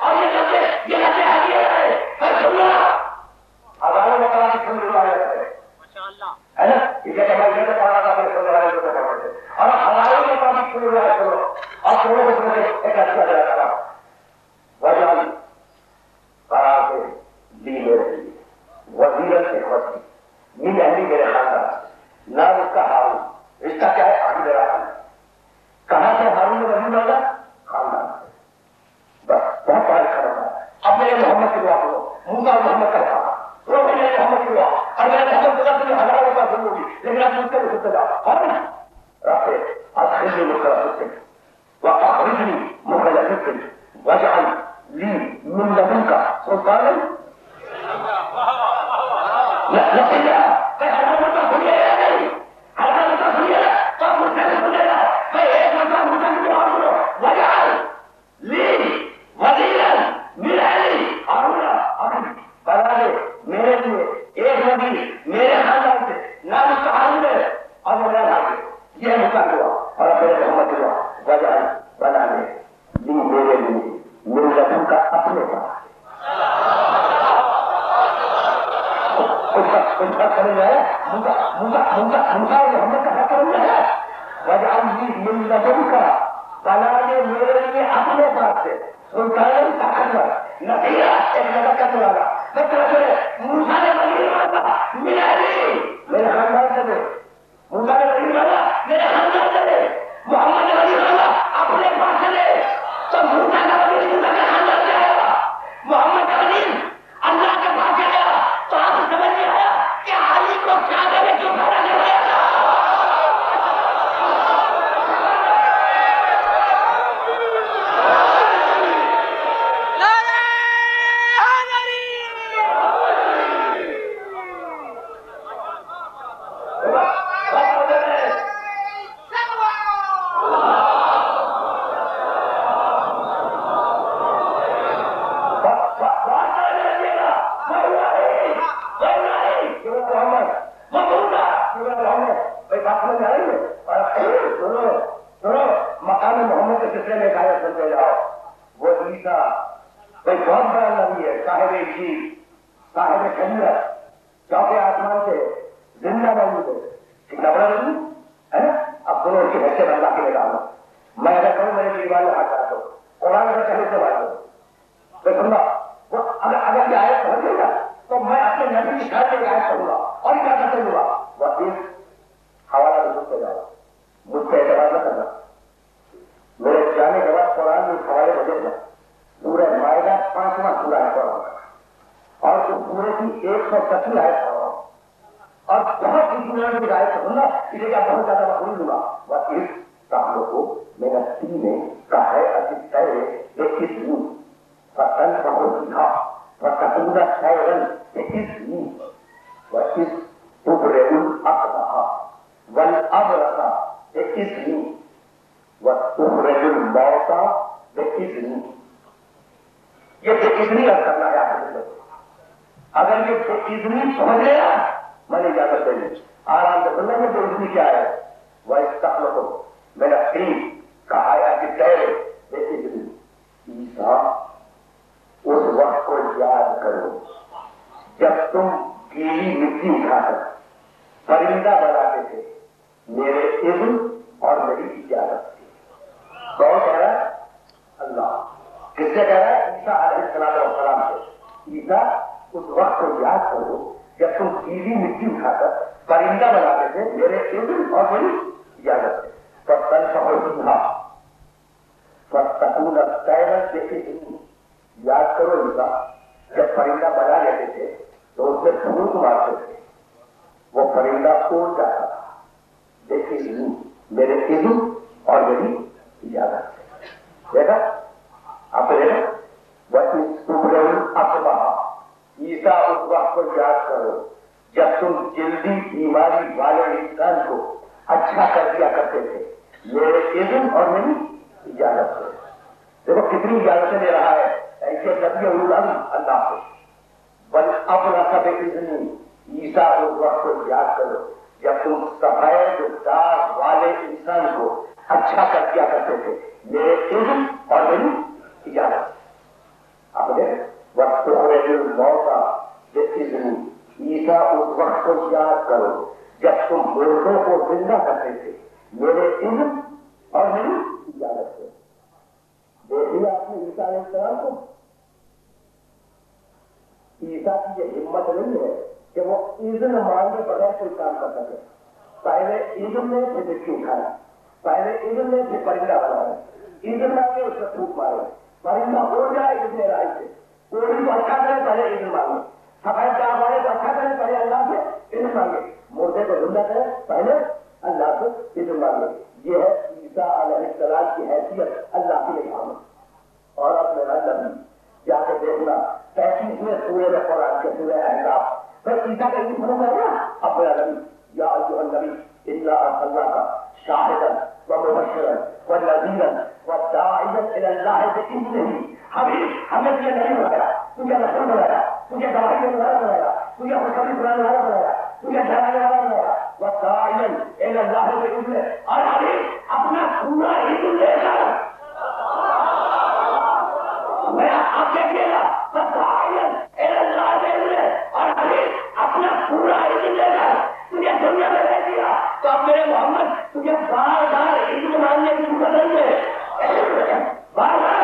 A: اور یہ لفظ حقیقت ہے سننا ہزاروں مقام کی سن رہا ہے نا اسے کہا یہ تو پڑھا تھا میرے سننے والے کو پڑھتے اور ہزاروں مقام کی سن رہا ہے سنو اور سنو کو سنو ایک اچھا جگہ کرا وجہ قرار دے لی میرے لیے وزیر الاخوتی من اہل میرے خاندان نام اس کا ہارون رشتہ کیا ہے آگے میرا خاندان کہاں سے ہارون نے وزیر بنا خاندان بس بہت بڑا خبر ہے اب میرے محمد کی دعا کرو موسیٰ محمد کا کہا تو میرے محمد کی دعا اور میرے محمد کی دعا تمہیں ہزاروں کا ضرور ہوگی لیکن آپ مجھ سے سنتے جاؤ اور رب اخرجنی مخلص واخرجنی مخلص واجعل لي من لدنك سلطانا لا کا دعا اور اپنے محمد کی دعا وجہ بنا لے لی میرے لیے میرے لبوں کا اپنے پاس اس کا کریں گے محمد کا حق کریں گے وجہ من لبوں کا بنا لے میرے لیے اپنے پاس سے سلطان طاقتور نصیرہ ایک نبکت والا موسیٰ نے وزیر مانگا میرے خاندان سے دے موسیٰ نے وزیر مانگا میرے خاندان سے دے محمد نے وزیر مانگا اپنے پاس سے دے تو موسیٰ کا وزیر موسیٰ کا خاندان سے آئے گا محمد کا وزیر اللہ کے پاس سے آئے گا تو آپ سمجھ نہیں آیا کہ علی کو کیا کرے کیوں کھڑا نہیں ہویا تھا
B: تجھے ڈرانے والا بنایا، والداعيا الى الله باذنه، اور
A: اپنا پورا علم لے کر میں آپ دیکھیے گا اور ابھی اپنا پورا علم لے کر تجھے دنیا میں رہ دیا تو اب میرے محمد تجھے بار بار علم ماننے کی ضرورت نہیں ہے، بار بار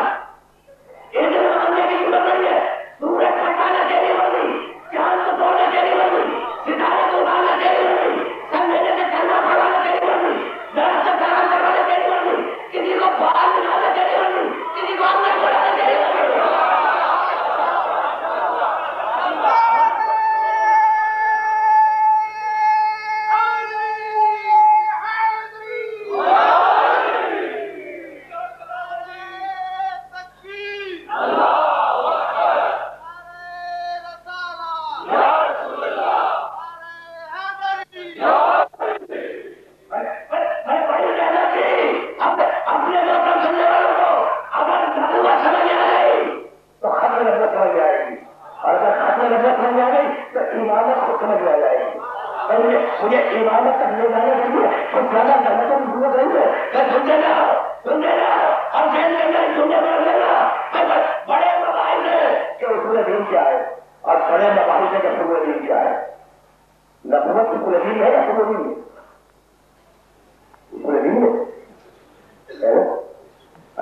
A: علم ماننے کی ضرورت نہیں ہے۔ سورج پٹانا تیری مرضی، چاند کو توڑنا تیری مرضی، ستارے کو اڑانا تیری مرضی، سب میرے سے کرنا پڑانا تیری مرضی، درخت سے سلام کروانا تیری مرضی، کسی کو باہر نکالنا تیری مرضی، کسی کو اندر بڑھانا تیری مرضی۔ مجھے عبادت کرنے جانے کے لیے کچھ زیادہ محنت کی ضرورت نہیں ہے، میں سنتے رہا اور بڑے مباحث ہیں کہ اصول دین کیا ہے اور بڑے مباحث ہیں کہ اصول دین کیا ہے۔ نبوت اصول دین ہے یا اصول دین ہے؟ اصول دین ہے۔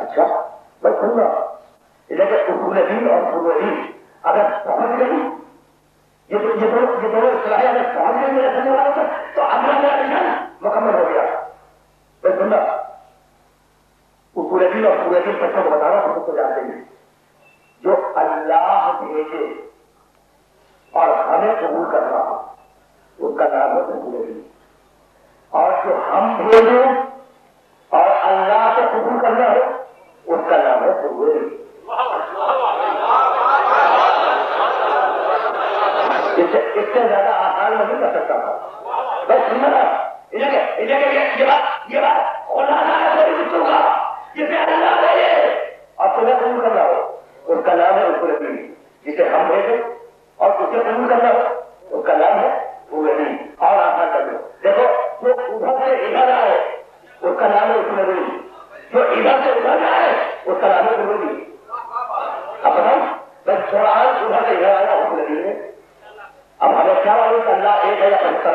A: اچھا بس سننا، لیکن اصول دین اور اصول دین اگر پہنچ گئی یہ دونوں اصطلاحیں اگر پہنچ گئی میرے سننے والوں تک تو اگلا میرا مشن مکمل ہو گیا۔ بس سننا، اصول دین اور اصول دین بچوں کو بتا رہا ہوں، تو جانتے ہیں جو اللہ بھیجے اور ہمیں قبول کرنا اس کا نام ہے اصول دین، اور جو ہم بھیجیں اور اللہ کو قبول کرنا ہے اس کا نام ہے اصول دین۔ اس سے زیادہ آسان نہیں کر سکتا تھا۔ بس سننا، یہ بات خلاصہ ہے پوری گفتگو کا، جسے اللہ بھیجے اور تمہیں قبول کرنا ہو اس کا نام ہے اصول دین، جسے ہم بھیجیں اور اسے قبول کرنا ہو اس کا نام ہے اصول دین۔ اور آسان کر دو، دیکھو جو ادھر سے ادھر آئے اس کا نام ہے اصول دین، جو ادھر سے ادھر آئے اس کا نام ہے اصول دین۔ اب بتاؤ، بس قرآن ادھر سے ادھر آیا اصول دین ہے۔ اب ہمیں کیا معلوم کہ اللہ ایک ہے یا پچھتر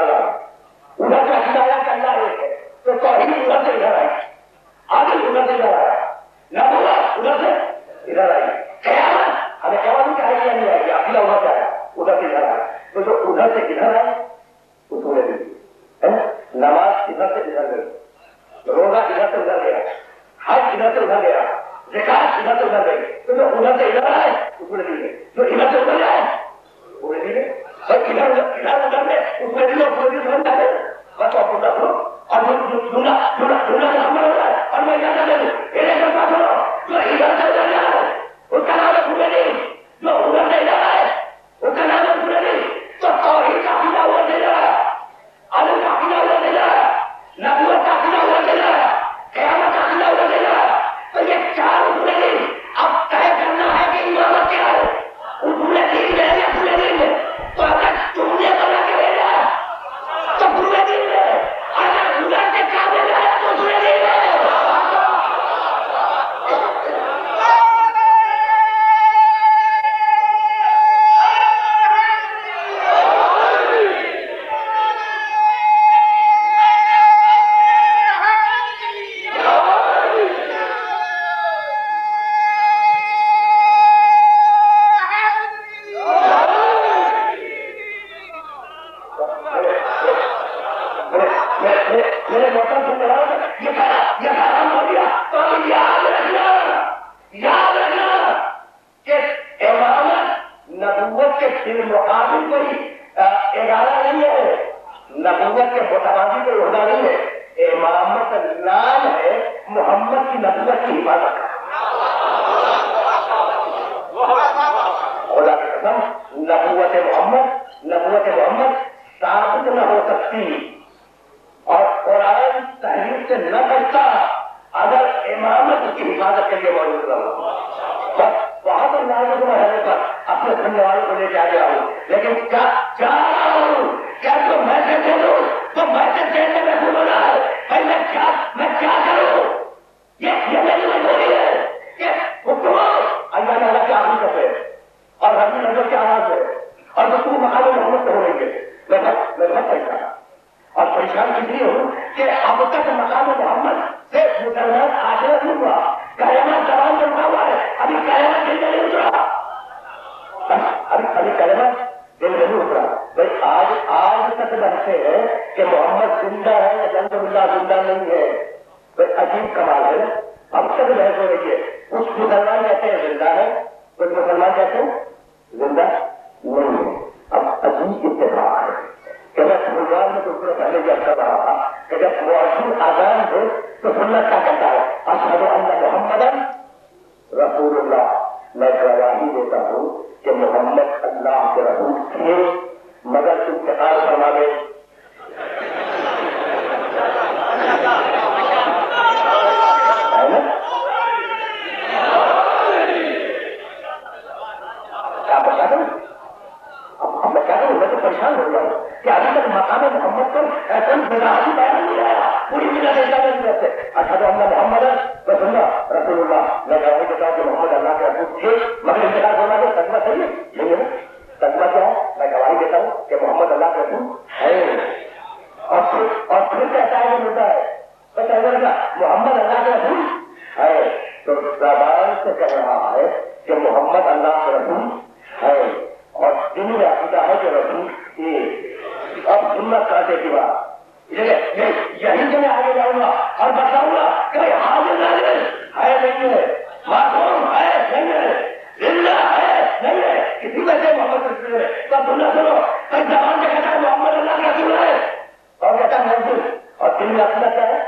A: ادھر سے ہدایا کہ اللہ ایک ہے، تو توحید ادھر سے ادھر آئی، عادل ادھر سے ادھر آیا، نبوت ادھر سے ادھر آئی، قیامت ہمیں کیا معلوم کہ آئی یا نہیں آئی، عقیدہ ادھر سے آیا، ادھر سے ادھر آیا، تو جو ادھر سے ادھر آئے اصول دین ہے۔ نماز ادھر سے ادھر گئی، روزہ ادھر سے ادھر گیا، حج ادھر سے ادھر گیا، زکات ادھر سے ادھر گئی، تو جو ادھر سے ادھر آئے اصول دین ہے، جو ادھر سے ادھر جائے اصول دین ہے۔ ادھر ادھر میں اس میں دل اور سمجھ جاتے بس آپ پوچھا کرو اور جملہ مکمل ہو جائے اور میں کیا کر دوں ایک بات کرو، جو ادھر سے ادھر جائے اس کا نام ہے اصول دین، جو ادھر سے ادھر آئے اس کا نام ہے اصول دین۔ تو توحید کا عقیدہ ہوا دے رہا ہے، عدل کا عقیدہ ہوا دے رہا ہے، نبوت کا عقیدہ ہوا دے رہا ہے، قیامت کا عقیدہ ہوا دے رہا ہے۔ تو یہ چار اصول دین اب طے کرنا ہے کہ امامت کیا ہے، اصول دین ہے یا اصول دین ہے۔ تو اگر تم نے بنا کے بھیجا تو پورے دن میں، اگر ادھر سے کام لے جائے تو پورے دن میں۔ نبوت کے متبادل کوئی عہدہ نہیں ہے، امامت نام ہے محمد کی نبوت کی حفاظت کا۔ خدا کی قسم، نبوت محمد ثابت نہ ہو سکتی اور قرآن تحریر سے نہ بچتا اگر امامت اس کی حفاظت کے لیے موجود نہ ہو۔ بس بہت اندازہ میں ہے پر اپنے سننے والوں کو لے کے آ گیا ہوں، لیکن کیا رہا ہوں، کیا تو میسج دے دوں تو میسج دینے میں بھول ہو رہا ہے، میں کیا کرتے ہیں کہ محمد زندہ ہے یا الحمدللہ زندہ نہیں ہے. بھائی عجیب کمال ہے. اب تک بحث ہو رہی ہے. کچھ مسلمان کہتے ہیں زندہ ہے, کچھ مسلمان کہتے ہیں زندہ نہیں ہے. اب عجیب اتفاق ہے کہ میں بلوار میں کچھ دنوں پہلے جب کر رہا تھا کہ جب مؤذن اذان ہو تو سنت کیا کہتا ہے, اشہد ان محمدن رسول اللہ. میں گواہی دیتا ہوں کہ محمد اللہ کے رسول تھے مگر انتقال فرما گئے. میں تو پریشان ہو گیا ہوں کہ ابھی تک مقام محمد پر ایسا وضاحتی بیان نہیں آیا. پوری دنیا دیکھا نہیں کرتے. اشہد ان محمد رسول اللہ. میں گواہی دیتا ہوں کہ محمد اللہ کے رسول تھے مگر انتقال فرما گئے. تجربہ صحیح نہیں ہے نا. تجربہ کیا ہے؟ میں گواہی دیتا ہوں کہ محمد اللہ کے رسول ہے. اور پھر کہتا ہے وہ ملتا ہے محمد اللہ کے رسول ہے. تو زبان سے کہہ رہا ہے کہ محمد اللہ کے رسول ہے اور دل میں عقیدہ ہے کہ رسول تھے. اب سنت کاٹے کی بات یہی سے میں آگے جاؤں گا اور بتاؤں گا کہ حاضر ہے نہیں ہے, معصوم ہے نہیں ہے, زندہ ہے نہیں ہے. کسی میں سے محمد رسول ہے تو اب سننا سنو. کئی زبان سے کہتا ہے محمد اللہ کا رسول ہے اور کہتا ہے موجود اور دل میں عقیدہ کیا ہے.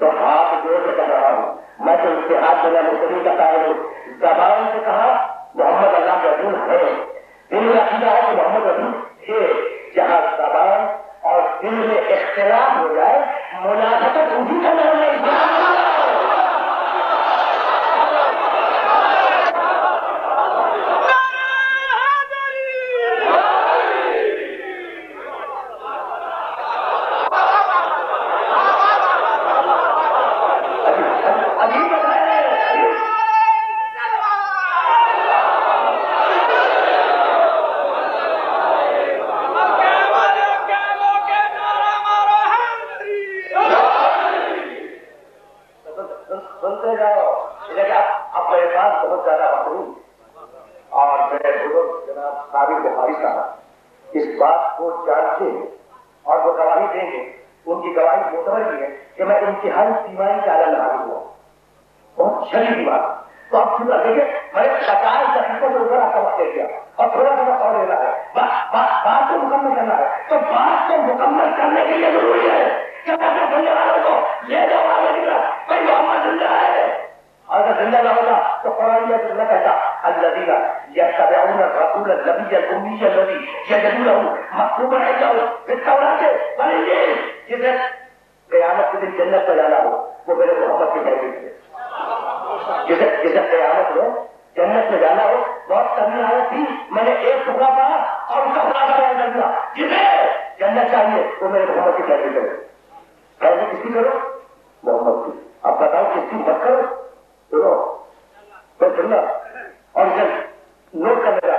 A: تو ہاتھ جوڑ کے کہہ رہا ہوں میں تو اس کے ہاتھ میں مستقبل کا قائل ہوں. زبان سے کہا محمد اللہ کا رسول ہے, دل میں عقیدہ ہے کہ محمد رسول تھے. جہاں زبان اور دل میں اختلاف ہو جائے منافقت اسی کا نام ہے. اس بات کو جانتے ہیں اور وہ گواہی دیں گے, ان کی گواہی معتبر بھی ہے کہ میں انتہائی سیمائی کا اعلان حاضر ہوا. بہت شدید بات. تو اب شروع دیکھیے میں 50 دقیقوں سے اوپر آپ کا وقت دے دیا اور تھوڑا تھوڑا اور لینا ہے. بات کو مکمل کرنا ہے. تو بات کو مکمل کرنے کے لیے ضروری ہے کہ میں اپنے سننے والوں کو یہ جواب دے گا بھائی محمد زندہ ہے. اگر زندہ نہ ہوگا تو قرآن یہ نہ کہتا الذین یتبعون الرسول النبی الأمی الذی یجدونه مکتوبا عندهم فی التوراة والانجیل. جسے قیامت کے دن جنت میں جانا ہو وہ میرے محمد کی تحریر ہے. جسے قیامت میں جنت میں جانا ہو بہت کمی آئی تھی, میں نے ایک ٹکڑا پڑھا اور اس کا خلاصہ بیان کر دیا. جسے جنت چاہیے وہ میرے محمد کی تحریر ہے. کیسے کس کی کرو؟ محمد کی. اب بتاؤ کس کی مت کرو تو سننا اور جب نوٹ کر لینا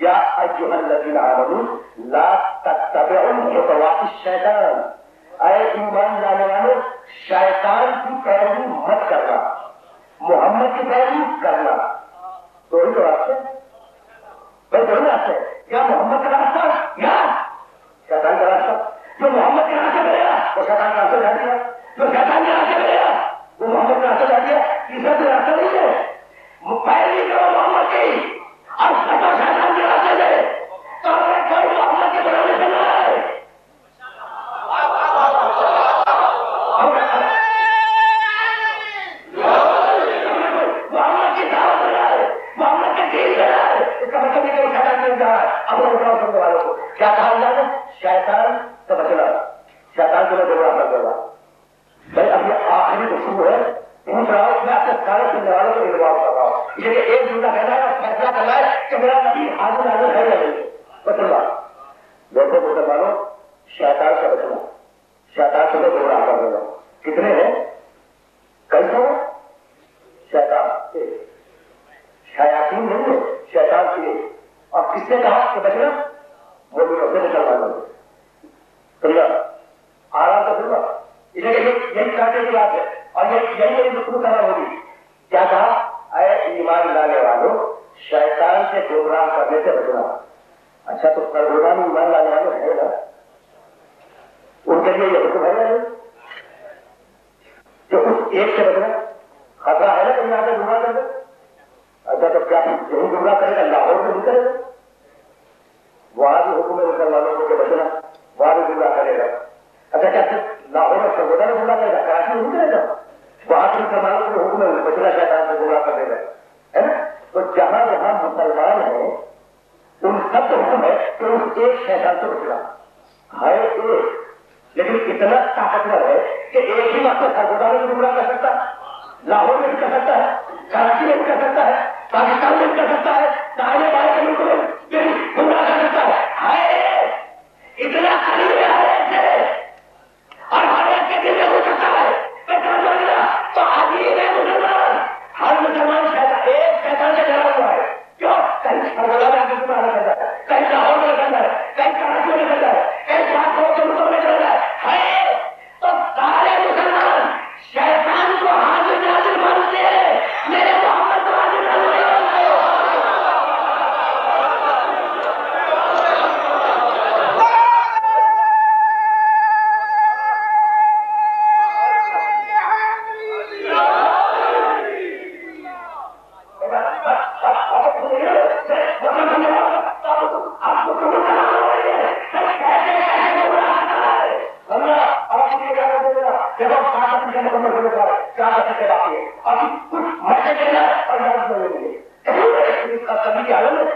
A: یا ایھا الذین آمنوا لا تتبعوا خطوات الشیطان. اے ایمان لانے والوں شیطان کی پیروی مت کرنا, محمد کی پیروی کرنا. تو ہی تو راستے بھائی دونوں راستے, کیا محمد کا راستہ یا شیطان کا راستہ. جو محمد کے راستے ملے گا وہ شیطان کا راستہ جا دیا, جو شیطان کے راستے ملے گا وہ محمد کا راستہ جا دیا. تیسرا کوئی راستہ نہیں ہے. پیروی کرو محمد کی اور ہٹو شیطان کے راستے سے. تو ہمیں کوئی محمد کے بنانے سے نہ ہے. محمد کی دعوت بنا ہے, محمد کے دین بنا ہے. اس کا مطلب ہے کہ وہ شیطان نہیں جا رہا ہے. اپنا اٹھاؤ سننے والوں کو کیا کہا اللہ نے؟ شیطان سے بچنا. شیطان کو میں گمراہ کر دے گا. بھائی اب یہ آخری تو شروع ہے. پوچھ رہا ہوں میں اپنے سارے سننے والوں کو انوالو کر رہا ہوں. یہ ایک جملہ کہنا ہے اور فیصلہ کرنا ہے کہ میرا نبی حاضر نازل ہے یا نہیں. بتلا دیکھو مسلمانوں, شیطان سے بچنا. شیطان سے میں گمراہ کر دے گا. کتنے ہیں؟ کیسے شیطان کے شیاطین نہیں ہے, شیطان کے. اور کس نے کہا کہ بچنا؟ وہ بھی سے نکلوانا. سمجھا؟ آرام سے سننا. یہی کاٹے کی بات ہے اور یہی رکن کرنا ہوگی. کیا کہا؟ اے ایمان لانے والوں شیطان سے گمراہ کرنے سے بچنا. اچھا تو سرگودا میں ایمان لانے والے ہے نا، ان کے لیے یہ حکم ہے نا کہ اس ایک سے بچنا خطرہ ہے نا کہ یہاں پہ گمراہ کر دے. اچھا تو کیا یہی گمراہ کرے گا لاہور میں نہیں کرے گا؟ وہاں بھی حکم ہے مسلمانوں کو کہ بچنا، وہاں بھی گمراہ کرے گا. اچھا کیا صرف لاہور میں سرگودا میں گمراہ کرے گا، کراچی میں نہیں کرے گا؟ وہاں کے مسلمانوں کو حکم ہے بچنا شیطان سے گمراہ کر دے گا، ہے نا. تو جہاں جہاں مسلمان ہیں ان سب کو حکم ہے کہ اس ایک شیطان سے بچنا ہے ایک، لیکن اتنا طاقتور ہے کہ ایک ہی وقت سرگودا میں بھی گمراہ کر سکتا ہے، لاہور میں بھی کر سکتا ہے، کراچی میں بھی کر سکتا ہے، پاکستان میں بھی کر سکتا ہے، دائیں بائیں کے ملکوں میں بھی گمراہ کر سکتا ہے. اتنا قریب ہے ہر ایک سے اور ہر ایک کے دل میں ہو سکتا ہے. تو عجیب ہے مسلمان، ہر مسلمان ایک شیطان سے ڈرا ہوا ہے. کیوں؟ کہیں سرگودا میں آگے گمراہ کر رہا ہے، کہیں لاہور میں کر رہا ہے، کہیں کراچی میں کر رہا ہے، کہیں پاکستان کے ملکوں میں کر رہا ہے. تو سارے مسلمان شیطان کو حاضر ناظر مانتے ہیں، میرے محمد کو حاضر ناظر نہیں مانتے.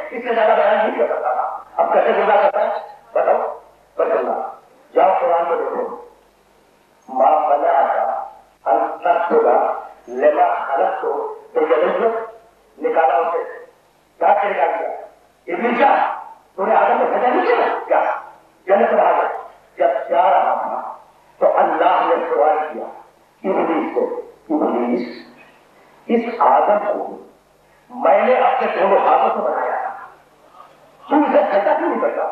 A: اس سے زیادہ بیان نہیں کر سکتا تھا. اب کیسے گزا کرتا ہے بتاؤ بتاؤ. جاؤ قرآن کو دیکھو، ماں بنا کا لما حلق کو نکالا اسے کیا طریقہ کیا. ابلیس کیا تو نے آدم میں سجا نہیں کیا کیا جنت میں آ گیا. جب جا رہا تھا تو اللہ نے سوال کیا ابلیس کو، ابلیس اس آدم کو میں نے اپنے دونوں ہاتھوں سے بنایا تھا، تم اسے سجا کیوں نہیں کرتا؟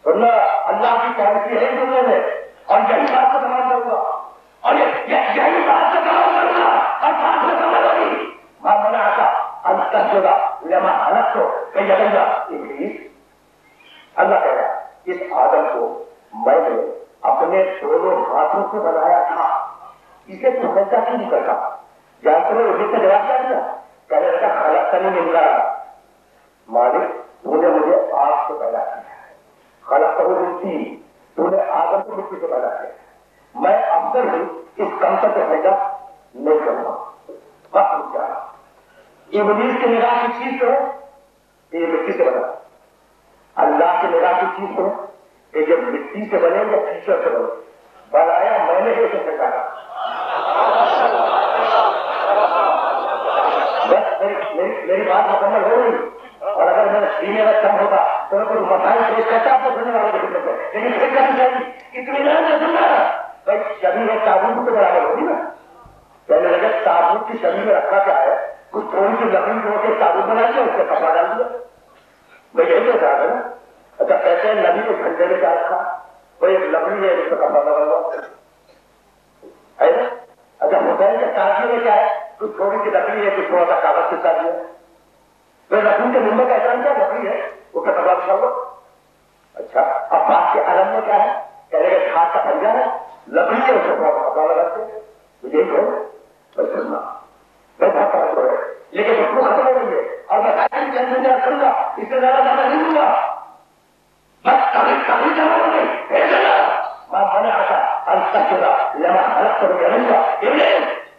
A: سننا اللہ کی پالیسی ہے دنیا میں اور یہی بات کو تمام کروں گا اور یہی بات کو تمام کروں گا اور بات میں سمجھ ہوگی. ماں بنا آتا انتر جگہ لما حلق کو کہ یگا ابلیس، اللہ کہہ رہا ہے اس آدم کو میں نے اپنے دونوں ہاتھوں سے بنایا تھا، اسے تو سجا کیوں نہیں کرتا؟ جانتے ہو ابلیس کا جواب کیا دیا؟ کہنے لگا خلق نہیں مل رہا مالک، تو نے مجھے آگ سے پیدا کیا ہے، خلق کرو ملتی، تو نے آدم کو مٹی سے پیدا کیا ہے، میں افضل ہوں، اس کمتر کو سجا نہیں کروں گا. وقت کیا ابلیس کی نگاہ کی چیز تو ہے یہ مٹی سے بنا، اللہ کی نگاہ کی چیز تو ہے کہ جب مٹی سے بنے یا کیچڑ سے بنے، بنایا میں نے اسے سجا. بس میری بات مکمل ہو گئی اور اگر میرے سینے میں کم ہوگا تو میں کوئی مسائل پیش کرتا آپ کو سننے والوں کے خدمت میں، لیکن پھر کرنی چاہیے اطمینان سے سننا. بھائی شبیہ تعبت کے برابر ہوگی نا. پہلے لگے تعبت کی شبیہ میں رکھا کیا ہے، کچھ تھوڑی سی لکڑی جو کہ تعبت بنا دیا اس سے کپڑا ڈال دیا، میں یہی کہہ رہا نا. اچھا کہتے ہیں نبی کے جھنڈے میں کیا رکھا؟ وہ ایک لکڑی ہے جس کا کپڑا لگا ہوا ہے نا. اچھا حسین کے کاغذ میں کیا ہے؟ کچھ تھوڑی سی لکڑی ہے، کچھ تھوڑا سا کاغذ چپکا دیا. پھر رسول کے ممبر کا احترام کیا لکڑی ہے اس کا کپڑا بچھا ہوا. اچھا اب بات کے عالم میں کیا ہے؟ کہہ رہے کہ کھاد کا پنجا ہے، لکڑی ہے اس کا تھوڑا سا کپڑا لگاتے ہیں. یہی کہو بس سننا میں بہت فرق ہو رہا ہے، لیکن اس کو ختم ہو رہی ہے اور میں سائنس چند میں کروں گا، اس سے زیادہ نہیں دوں گا. بس کبھی کبھی چلا نہیں میں نے آتا انتہا لما حلق کروں گا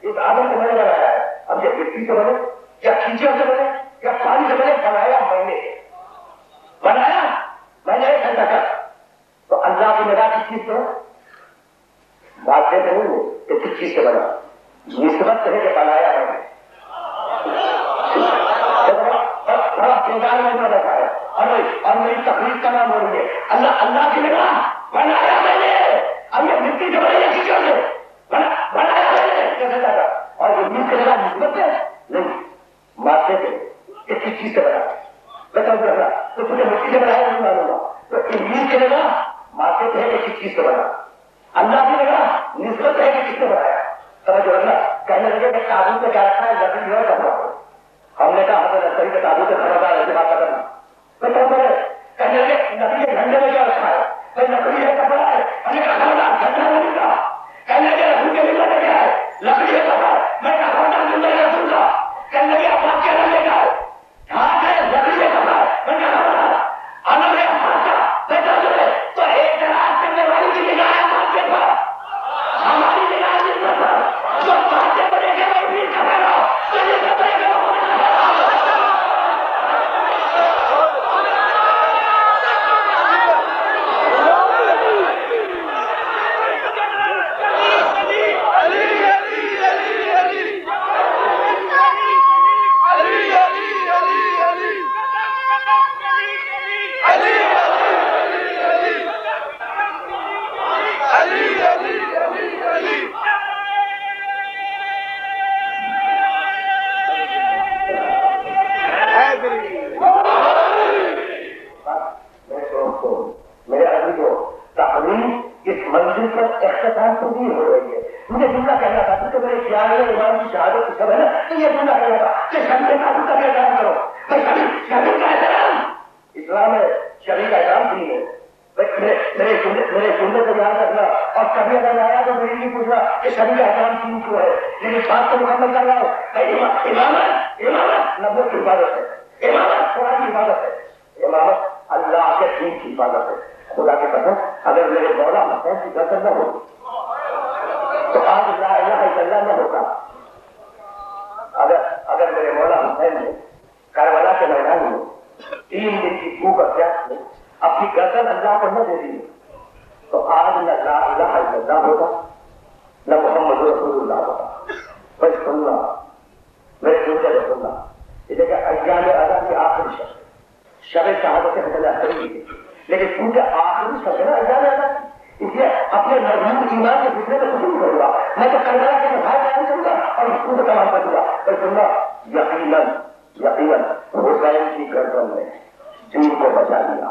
A: اس آدم کو میں نے لگایا ہے. اب یہ مٹی سے بنے یا کیچڑ سے بنے یا پانی سے بنے، بنایا میں نے ایسا کر. تو اللہ کی نگاہ کی چیز تو بات کہتے نہیں ہو کہ کس چیز سے بنا، نسبت ہے کہ بنایا میں نے. بڑا پیغام میں رکھا ہے اور میری تقریر کا نام ہو رہی ہے اللہ کی نگاہ بنایا میں نے. اب یہ مٹی سے بنے یا کیچڑ سے بنایا میں نے کیسے جاتا. اور یہ مٹی کی نگاہ نسبت ہے نہیں، مانتے تھے کہ کس چیز سے بنا بتا تو تجھے مٹی سے بنایا نہیں مانوں گا. تو انگلش کی نگاہ مانتے تھے کہ کس چیز سے بنا، اللہ کی نگاہ نسبت ہے کہ کس سے بنایا. سمجھو اللہ کہنے لگے کہ تعبت میں کیا رکھا ہے، لکڑی ہے کپڑا. ہم نے کہا حضرت نصری کے تعبت سے خبردار ایسی بات کرنا. میں کہوں گا مجھے جملہ کہنا تھا کیونکہ میرے خیال میں امام کی شہادت کی سب ہے نا، تو یہ جملہ کہنا تھا کہ شریعت کا احترام کرو. شریعت کا احترام اسلام ہے، شریعت کا احترام دین ہے. میرے جملے کو یاد رکھنا، اور کبھی اگر میں آیا تو میری نہیں پوچھنا کہ شریعت کا احترام دین کیوں ہے، لیکن بات کو مکمل کر رہا ہوں. امامت نبوت کی حفاظت ہے، امامت قرآن کی حفاظت ہے، امامت اللہ کے دین کی حفاظت ہے. خدا کے قسم اگر میرے مولا حسین کی گردن نہ ہو تو آج لا الہ الا اللہ نہ ہوتا. اگر میرے مولا حسین نے کربلا کے میدان میں 3 دن کی بھوک اور پیاس میں اپنی گردن اللہ کو نہ دے دی تو آج نہ لا الہ الا اللہ ہوتا نہ محمد رسول اللہ ہوتا. بس سننا میرے جملے کو سننا، یہ دیکھیں ایام ادا کی آخری شب شہادت سے پہلے آخری تھی، لیکن کیونکہ آخری شب ہے نا ایام ادا کی، اس لیے اپنے مرحوم ایمان کے فکرے میں کچھ نہیں کروں گا. میں تو کربلا کے مسائل بیان کروں گا اور اس کو تمام کر دوں گا. پر سننا، یقیناً حسین کی گردن نے دین کو بچا لیا،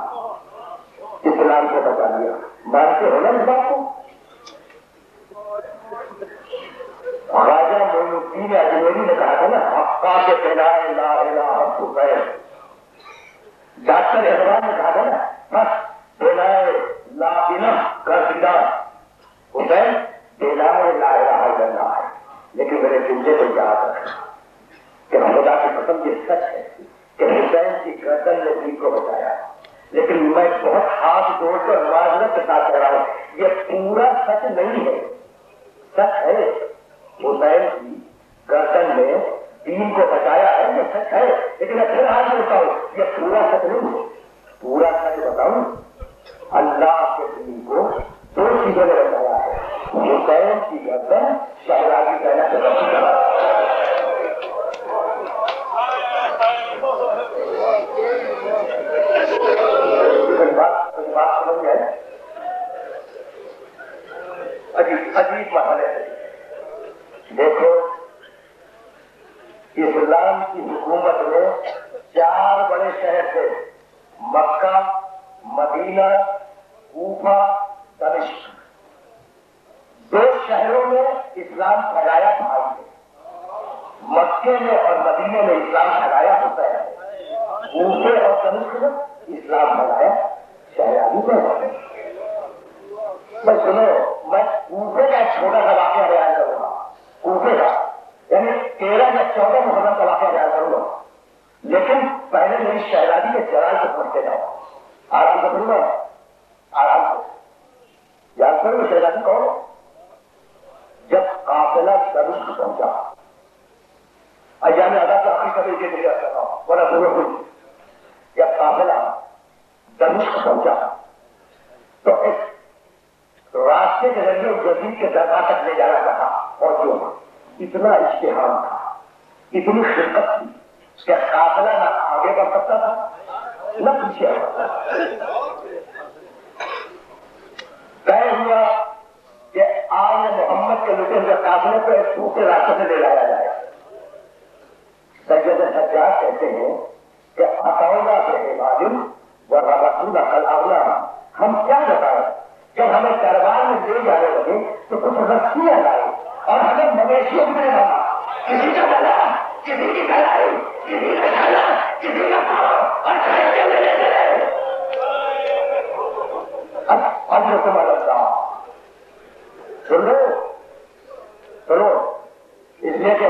A: اسلام کو بچا لیا. مانتے ہو نا اس بات کو؟ خواجہ معین الدین اجمیری نے کہا تھا نا، حقا کے پہنائے لا الہ حسین. ڈاکٹر احمد نے کہا تھا نا، بس پہنائے لا الہ کر دیا حسین، پہنائے لا الہ الا اللہ ہے. لیکن میرے جملے کو یاد رکھنا کہ خدا کی قسم یہ سچ ہے کہ حسین کی گردن نے دین کو بچایا. لیکن میں بہت ہاتھ جوڑ کر معذرت کے ساتھ کہہ رہا ہوں، یہ پورا سچ نہیں ہے. سچ ہے حسین کی گردن نے دین کو بچایا ہے، یہ سچ ہے. لیکن میں پھر آج بتاؤں یہ پورا سچ نہیں ہے. پورا سچ بتاؤں، اللہ کے دین کو 2 چیزوں نے بچایا ہے. حسین کی گردن شہزادی زینب سے بچی کرا. بات سمجھ گئے؟ عجیب مسئلے ہے. دیکھو اسلام کی حکومت میں 4 بڑے شہر تھے، مکہ، مدینہ، کوفہ، دمشق. 2 شہروں میں اسلام پھیلایا بھائی نے. مکے میں اور مدینے میں اسلام پھیلایا ہوتا ہے، کوفے اور دمشق میں اسلام پھیلایا شہزادی نے. میں سنو، میں کوفے کا ایک چھوٹا سا واقعہ بیان کروں گا. کوفے کا یعنی 13 یا 14 محرم کا واقعہ بیان کروں گا. لیکن پہلے میری شہزادی کے جلال کو پڑھتے جاؤ. آرام سے سنو، آرام سے یاد کرو شہزادی کون. جب قافلہ دمشق پہنچا، ایام ادا کے آخری کبھی کے لیے بڑا ضرور ہوئی. جب قافلہ دمشق پہنچا تو ایک راستے کے ذریعے یزید کے دربار تک لے جانا چاہا، اور جو اتنا اشتہار تھا، اتنی خدمت تھی کہ قافلہ نہ آگے بڑھ سکتا تھا نہ پیچھے آ سکتا تھا. طے ہوا کہ آج محمد کے لٹے ہوئے قافلے کو ایک دوسرے راستے سے لے جایا جائے. سید حجاج کہتے ہیں کہ عطاؤنا بعلم وربطونا کالاغلام، ہم کیا بتائیں جب ہمیں دربار میں لے جانے لگے تو کچھ رسیاں لائے اور ہمیں مویشیوں میں ڈالا. کسی کا گلا، کسی کی کلائی، کسی کا کھانا، کسی کا پاؤں، اور کھائے میں لے گئے. اب جو تمہارا سن لو، اس لیے کہ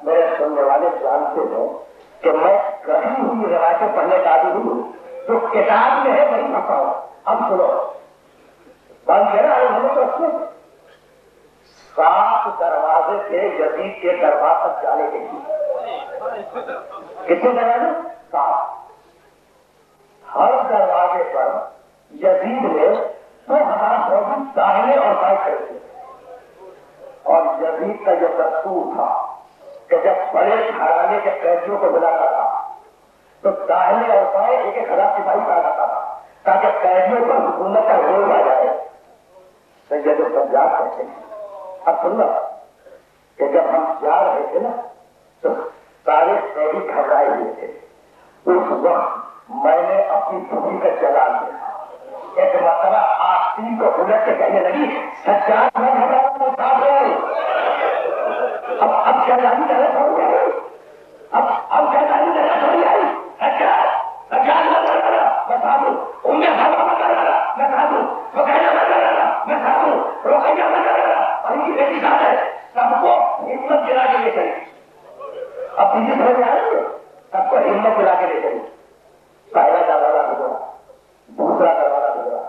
A: میرے سننے والے جانتے ہیں کہ میں کہیں ہوئی روایتیں پڑھنے کا عادی نہیں ہوں، جو کتاب میں ہے وہی پڑھتا ہوں. اب سنو، بند ہے نا ہمیں تو 7 دروازے تھے یزید کے دربار تک جانے کے لیے. کتنے دروازے؟ 7. ہر دروازے پر یزید نے 2000 فوجی داہنے اور بائیں کھڑے تھے. اور یزید کا یہ دستور تھا کہ جب بڑے گھرانے کے قیدیوں کو بلاتا تھا تو داہنے اور بائیں ایک خراب سپاہی کا جاتا تھا تاکہ قیدیوں پر حکومت کا روز آ جائے. سید سجاد کہتے ہیں، اب سننا کہ جب ہم جا رہے تھے نا تو سارے قیدی گھبرائے ہوئے تھے. اس وقت میں نے اپنی پوری کا جلال دیکھا. ایک مرتبہ آستین کو الٹ کے کہنے لگی سجاد میں اب شہزادی غلط ہو گئی، اب شہزادی غلط ہو گئی، سجاد میں کھا دوں انہیں ہوا میں کر رہا میں کھا دوں بقایا میں کر رہا میں کھا دوں روکیا میں کر رہا اور ان کی بیٹی ساتھ ہے، سب کو ہمت دلا کے لے چلی۔ اب تیسری سمجھ میں آ رہی ہے، سب کو ہمت دلا کے لے چلی۔ پہلا دروازہ گزرا، دوسرا دروازہ گزرا،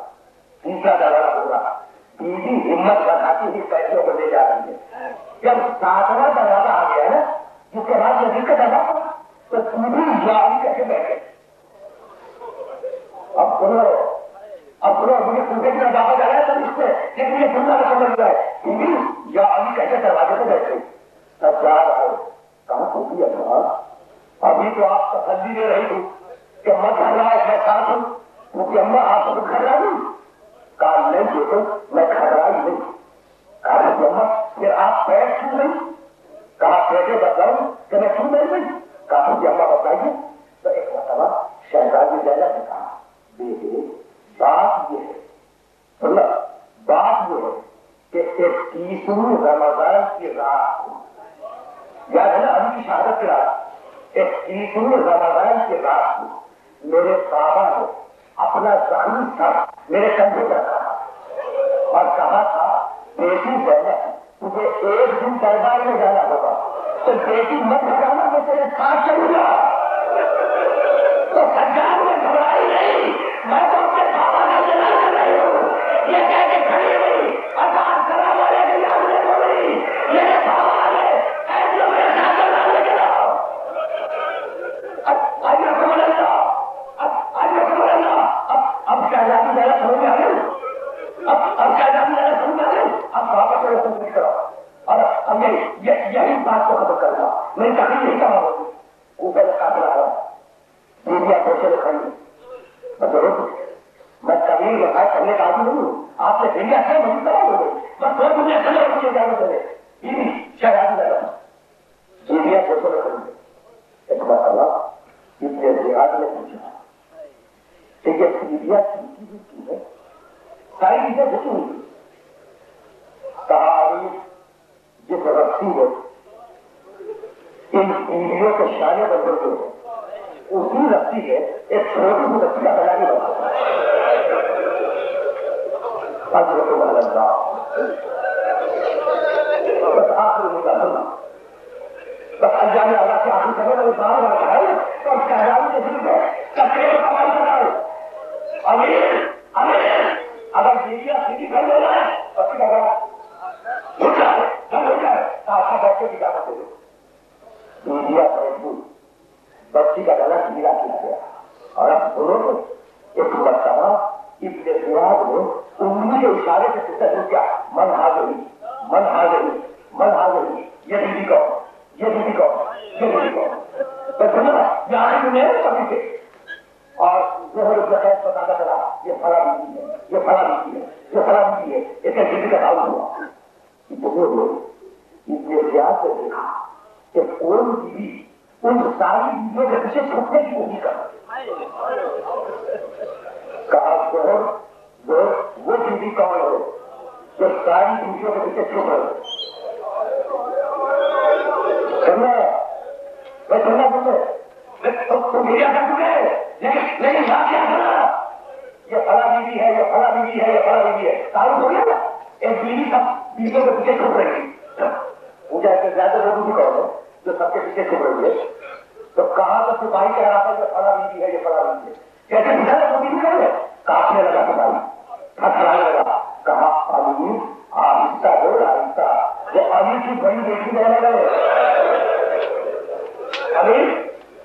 A: تیسرا دروازہ گزرا، بیوی ہمت بڑھاتی ہوئی قیدیوں کو لے جا رہی ہے۔ جب ساتواں دروازہ آ گیا نا، جس کے بعد نبی کا دروازہ تو پوری جاری کیسے بیٹھے۔ اب سنو مجھے پوچھے کہ واپس آیا تھا اس سے، لیکن یہ سننا نہیں سمجھ رہا ہے بیوی یا علی کیسے دروازے پہ بیٹھے۔ تب جا رہا ہے کہاں پوچھی ابھی تو آپ تسلی دے رہی تھی کہ میں گھبرا میں ساتھ ہوں، کیونکہ اماں آپ کو گھبرا نہیں، کہا نہیں دیکھو میں گھبرائی نہیں، کہا اماں پھر آپ پیر چھو نہیں، کہا پیٹے بتاؤں کہ میں چھو نہیں، کہا کہ اماں بتائیے۔ تو ایک مرتبہ شہزادی زینب نے کہا بیٹے بات یہ ہے، سننا بات یہ ہے کہ 21 رمضان کی رات کو، یاد ہے نا ابھی کی شہادت کی رات، 21 رمضان کی رات کو میرے بابا نے اپنا ظاہری سر میرے کندھے پر رکھا اور کہا تھا بیٹی زینب تجھے ایک دن دربار میں جانا ہوگا تو بیٹی مت بھگانا، میں تیرے ساتھ چلوں گا۔ تو سجاد میں گھبرائی نہیں، میں تو اپنے بابا کا انتظار کر رہی ہوں، یہ کہہ کے کھڑی ہوئی اور بات کرا والے کے یاد میں بولی میرے بابا نے ایسے میرے ساتھ چلنا لے کے لاؤ۔ اب شہزادی میرا سمجھ میں آ گئی، اب شہزادی میرا سمجھ میں آ گئی، اب واپس میرے سمجھ کرو اور اب یہی بات کو ختم کرنا، میری تقریر یہی کہا ہوگی اوپر سے کاٹ رہا ہوں بیویاں پیسے دکھائیے میں کبھی لکھائی کرنے کا آدمی نہیں ہوں، آپ نے بیویاں سے مجھے کرا ہو گئی بس دو دنیا چلے مجھے جانے چلے بیوی شہزادی لگا بیویاں پیسے دکھائیے۔ ایک بات اللہ اتنے زیاد نے پوچھا کہ یہ بیویاں کی ہے ساری چیزیں بھٹی ہوئی، کہا جس رکھتی ہے ان بیویوں کے شانے بندے کے اسی رکھتی ہے ایک چھوٹی سی بچی کا بنا کے بنا بس آخر مجھے سننا بس انجانے اللہ کے آخری سمے میں بار بار کہا ہے تو شہزادی کے دل میں کپڑے کمائی بناؤ امیر اگر بیویاں سیدھی کر لینا ہے بچی کا گلا اٹھ جائے جب ہو جائے آخر بیٹھے کی اجازت دے دو بیویاں بیٹھی بچی کا گلا گیلا کیا گیا اور اب دونوں کو ایک مرتبہ ابن زیاد نے انگلی کے اشارے سے پوچھا کیا من حاضری من حاضری من حاضری یہ بیوی کون یہ بیوی کون یہ بیوی کون تو سنا یہاں میں کبھی سے اور ظہر بخیر بتاتا چلا یہ فلاں بیوی ہے یہ فلاں بیوی ہے یہ فلاں بیوی ہے اس کا بیوی کا نام ہوا دونوں لوگ ابن زیاد نے دیکھا کہ کوئی بیوی ان ساری بیویوں کے پیچھے چھپنے کی کوشش کر کہا وہ بیوی کون ہے جو ساری بیویوں کے پیچھے چھپ رہے سننا تم میرا کر چکے لیکن یاد کیا کرنا یہ فلاں بیوی ہے یہ فلاں بیوی ہے یہ فلاں بیوی ہے تعلق ہو گیا نا ایک بیوی سب بیویوں کے پیچھے چھپ رہی پوچھا کہ زیادہ لوگوں کی کون ہے جو سب کے پیچھے چھپ رہی ہے تو کہا تو سپاہی کہہ رہا تھا یہ فلاں بیوی ہے یہ فلاں بیوی ہے کیسے پوچھا وہ بیوی کہہ رہے کاٹنے لگا سپاہی تھکرانے لگا کہا علی آہستہ بول آہستہ وہ علی کی بڑی بیٹی رہنے لگے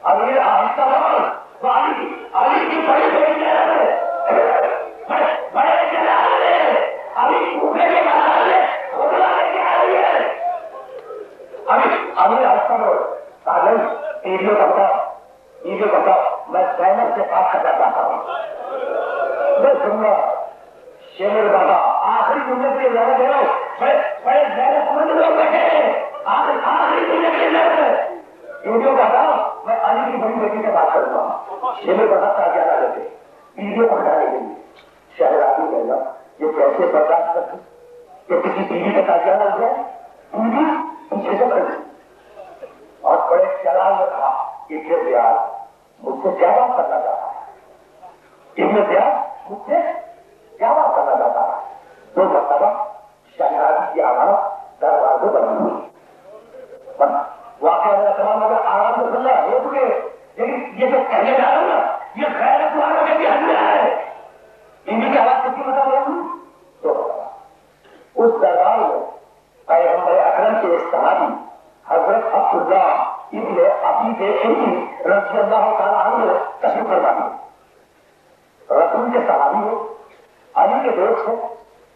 A: علی آہستہ بول وہ علی کی بڑی بیٹی رہنے لگے بڑے جلالے علی بھوکے کے جلالے کھولا لے کے آ رہی ہے علی آہستہ بول کہا نہیں ایڈیو کا بتاؤ میں زینب سے بات کرنا چاہتا ہوں میں سننا شیر بابا آخری دنیا کے لیے زیادہ دے رہا ہوں بڑے زیادہ سمجھ لوگ بیٹھے آخری دنیا کے لیے ایڈیو کا بتاؤ میں علی کی بڑی بیٹی سے بات کروں گا شیر بابا کا کیا لیتے ویڈیو پکڑانے کے لیے شہزادی کہنا یہ ابن زیاد مجھ سے کیا بات کرنا چاہتا ہے؟ 2 مرتبہ شہزادی کی آواز دروازے پر ہوئی، واقعہ میرا تمام اگر آرام سے سن رہا ہے چکے، لیکن یہ جو کہنے جا رہا ہوں نا یہ غیرت والوں کے بھی حد میں ہے. انہیں کی آواز کتنی بتا رہا ہوں؟ تو اس دربار میں پیغمبر اکرم کے ایک صحابی حضرت عبداللہ ابن ابی بکر رضی اللہ تعالیٰ عنہ تشریف فرما دی. رسول کے صحابی ہو، علی کے دوست ہو،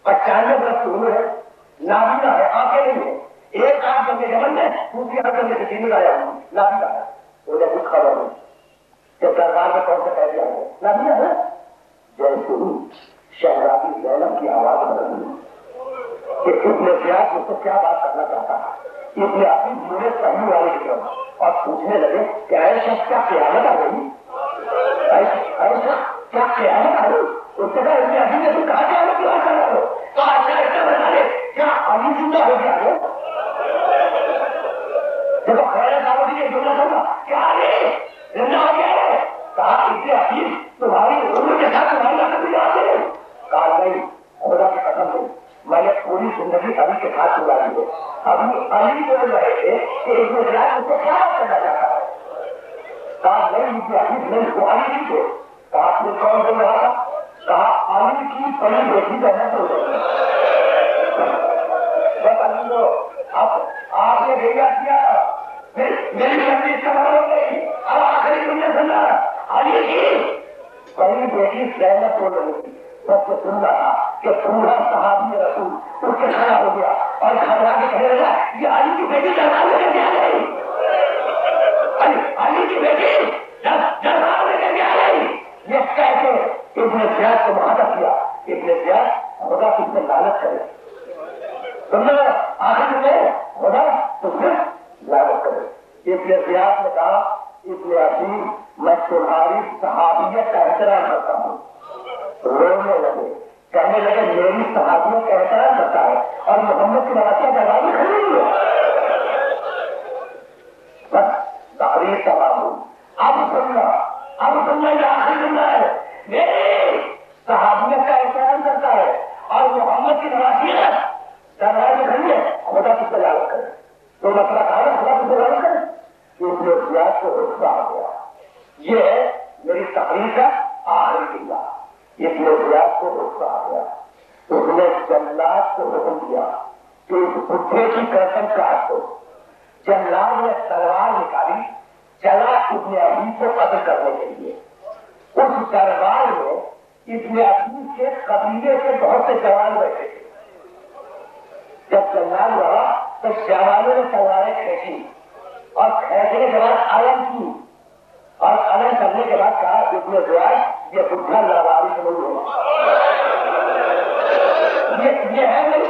A: 95 برس کی عمر ہے، نابینا ہے، آنکھیں نہیں ہے، ایک آنکھ بندے جمن میں دوسری آنکھ بندے سے چینی لایا ہوں، نابینا ہے. انہیں کچھ خبر نہیں کہ دربار میں کون سے قیدی آئے ہیں، نابینا ہے. جیسے ہی شہزادی زینب کی آواز بدل گئی کہ ابن زیاد مجھ سے کیا بات کرنا چاہتا ہے، ابن ابی میرے پہلو والے کی طرف اور پوچھنے لگے کہ اے شخص کیا قیامت آ گئی، اے شخص کیا قیامت آ گئی. اس سے کہا ابن ابی نے تم کہا قیامت کی بات کر رہے ہو؟ کہا اچھا ایسا بتا دے کیا علی زندہ ہو گیا ہے؟ دیکھو خیر صاحب یہ جملہ سننا کیا علی زندہ ہو گیا ہے؟ کہا ابن ابی تمہاری عمر کے ساتھ تمہاری عقل بھی آتے ہیں. کہا نہیں خدا کی قسم نہیں، میں نے پوری زندگی علی کے ساتھ گزاری ہے. ابھی علی بول رہے تھے کہ ابن زیاد مجھ سے کیا بات کرنا چاہتا ہے. کہا نہیں ابن ابی نہیں وہ علی نہیں تھے. کہا آپ نے کون بول رہا تھا؟ کہا علی کی بڑی بیٹی بہن بول رہی بس علی کو آپ نے بھیجا کیا میری بیٹی استعمال ہو گئی. اب آخری تم نے سنا علی کی بڑی بیٹی زینب بول رہی تھی. بس یہ سن رہا کہ پورا صحابی رسول اس سے کھڑا ہو گیا اور گھبرا کے کہنے لگا یہ علی کی بیٹی دربار میں کیسے آ گئی، علی کی بیٹی دربار میں کیسے آ گئی. یہ کہہ کے ابن زیاد کو معاہدہ کیا. ابن زیاد خدا تم سے لعنت کرے، سننا آخر میں خدا تم سے لعنت کرے. ابن زیاد نے کہا ابن ابی میں تمہاری صحابیت کا احترام کرتا ہوں. رونے لگے، کہنے لگے میری صحابیت کا احترام کرتا ہے اور محمد کی نواسیاں دربار میں کھڑی ہوئی ہے. بس تقریر تمام ہو. اب سننا یہ آخری جملہ ہے، میری صحابیت کا احترام کرتا ہے اور محمد کی نواسیاں دربار میں کھڑی ہے، خدا کی تجاوز کرے. تو مسئلہ کہا نا خدا کی تجاوز کرے. ابن زیاد کو غصہ آ گیا. یہ ہے میری تقریر کا آخری جملہ. ابن زیاد کو غصہ آ گیا. اس نے جلاد کو حکم دیا کہ اس بڈھے کی گردن کاٹ دو. جلاد نے تلوار نکالی، چلا ابن ابی کو قتل کرنے کے لیے. اس دربار میں ابن ابی کے قبیلے کے بہت سے جوان بیٹھے تھے. جب جلاد ہوا تو جوانوں نے تلواریں کھینچی اور کھینچنے کے بعد علم کی اور علم کرنے کے بعد کہا ابن زیاد یہ بڈھا لڑائی سے نہیں ہے، یہ ہے میری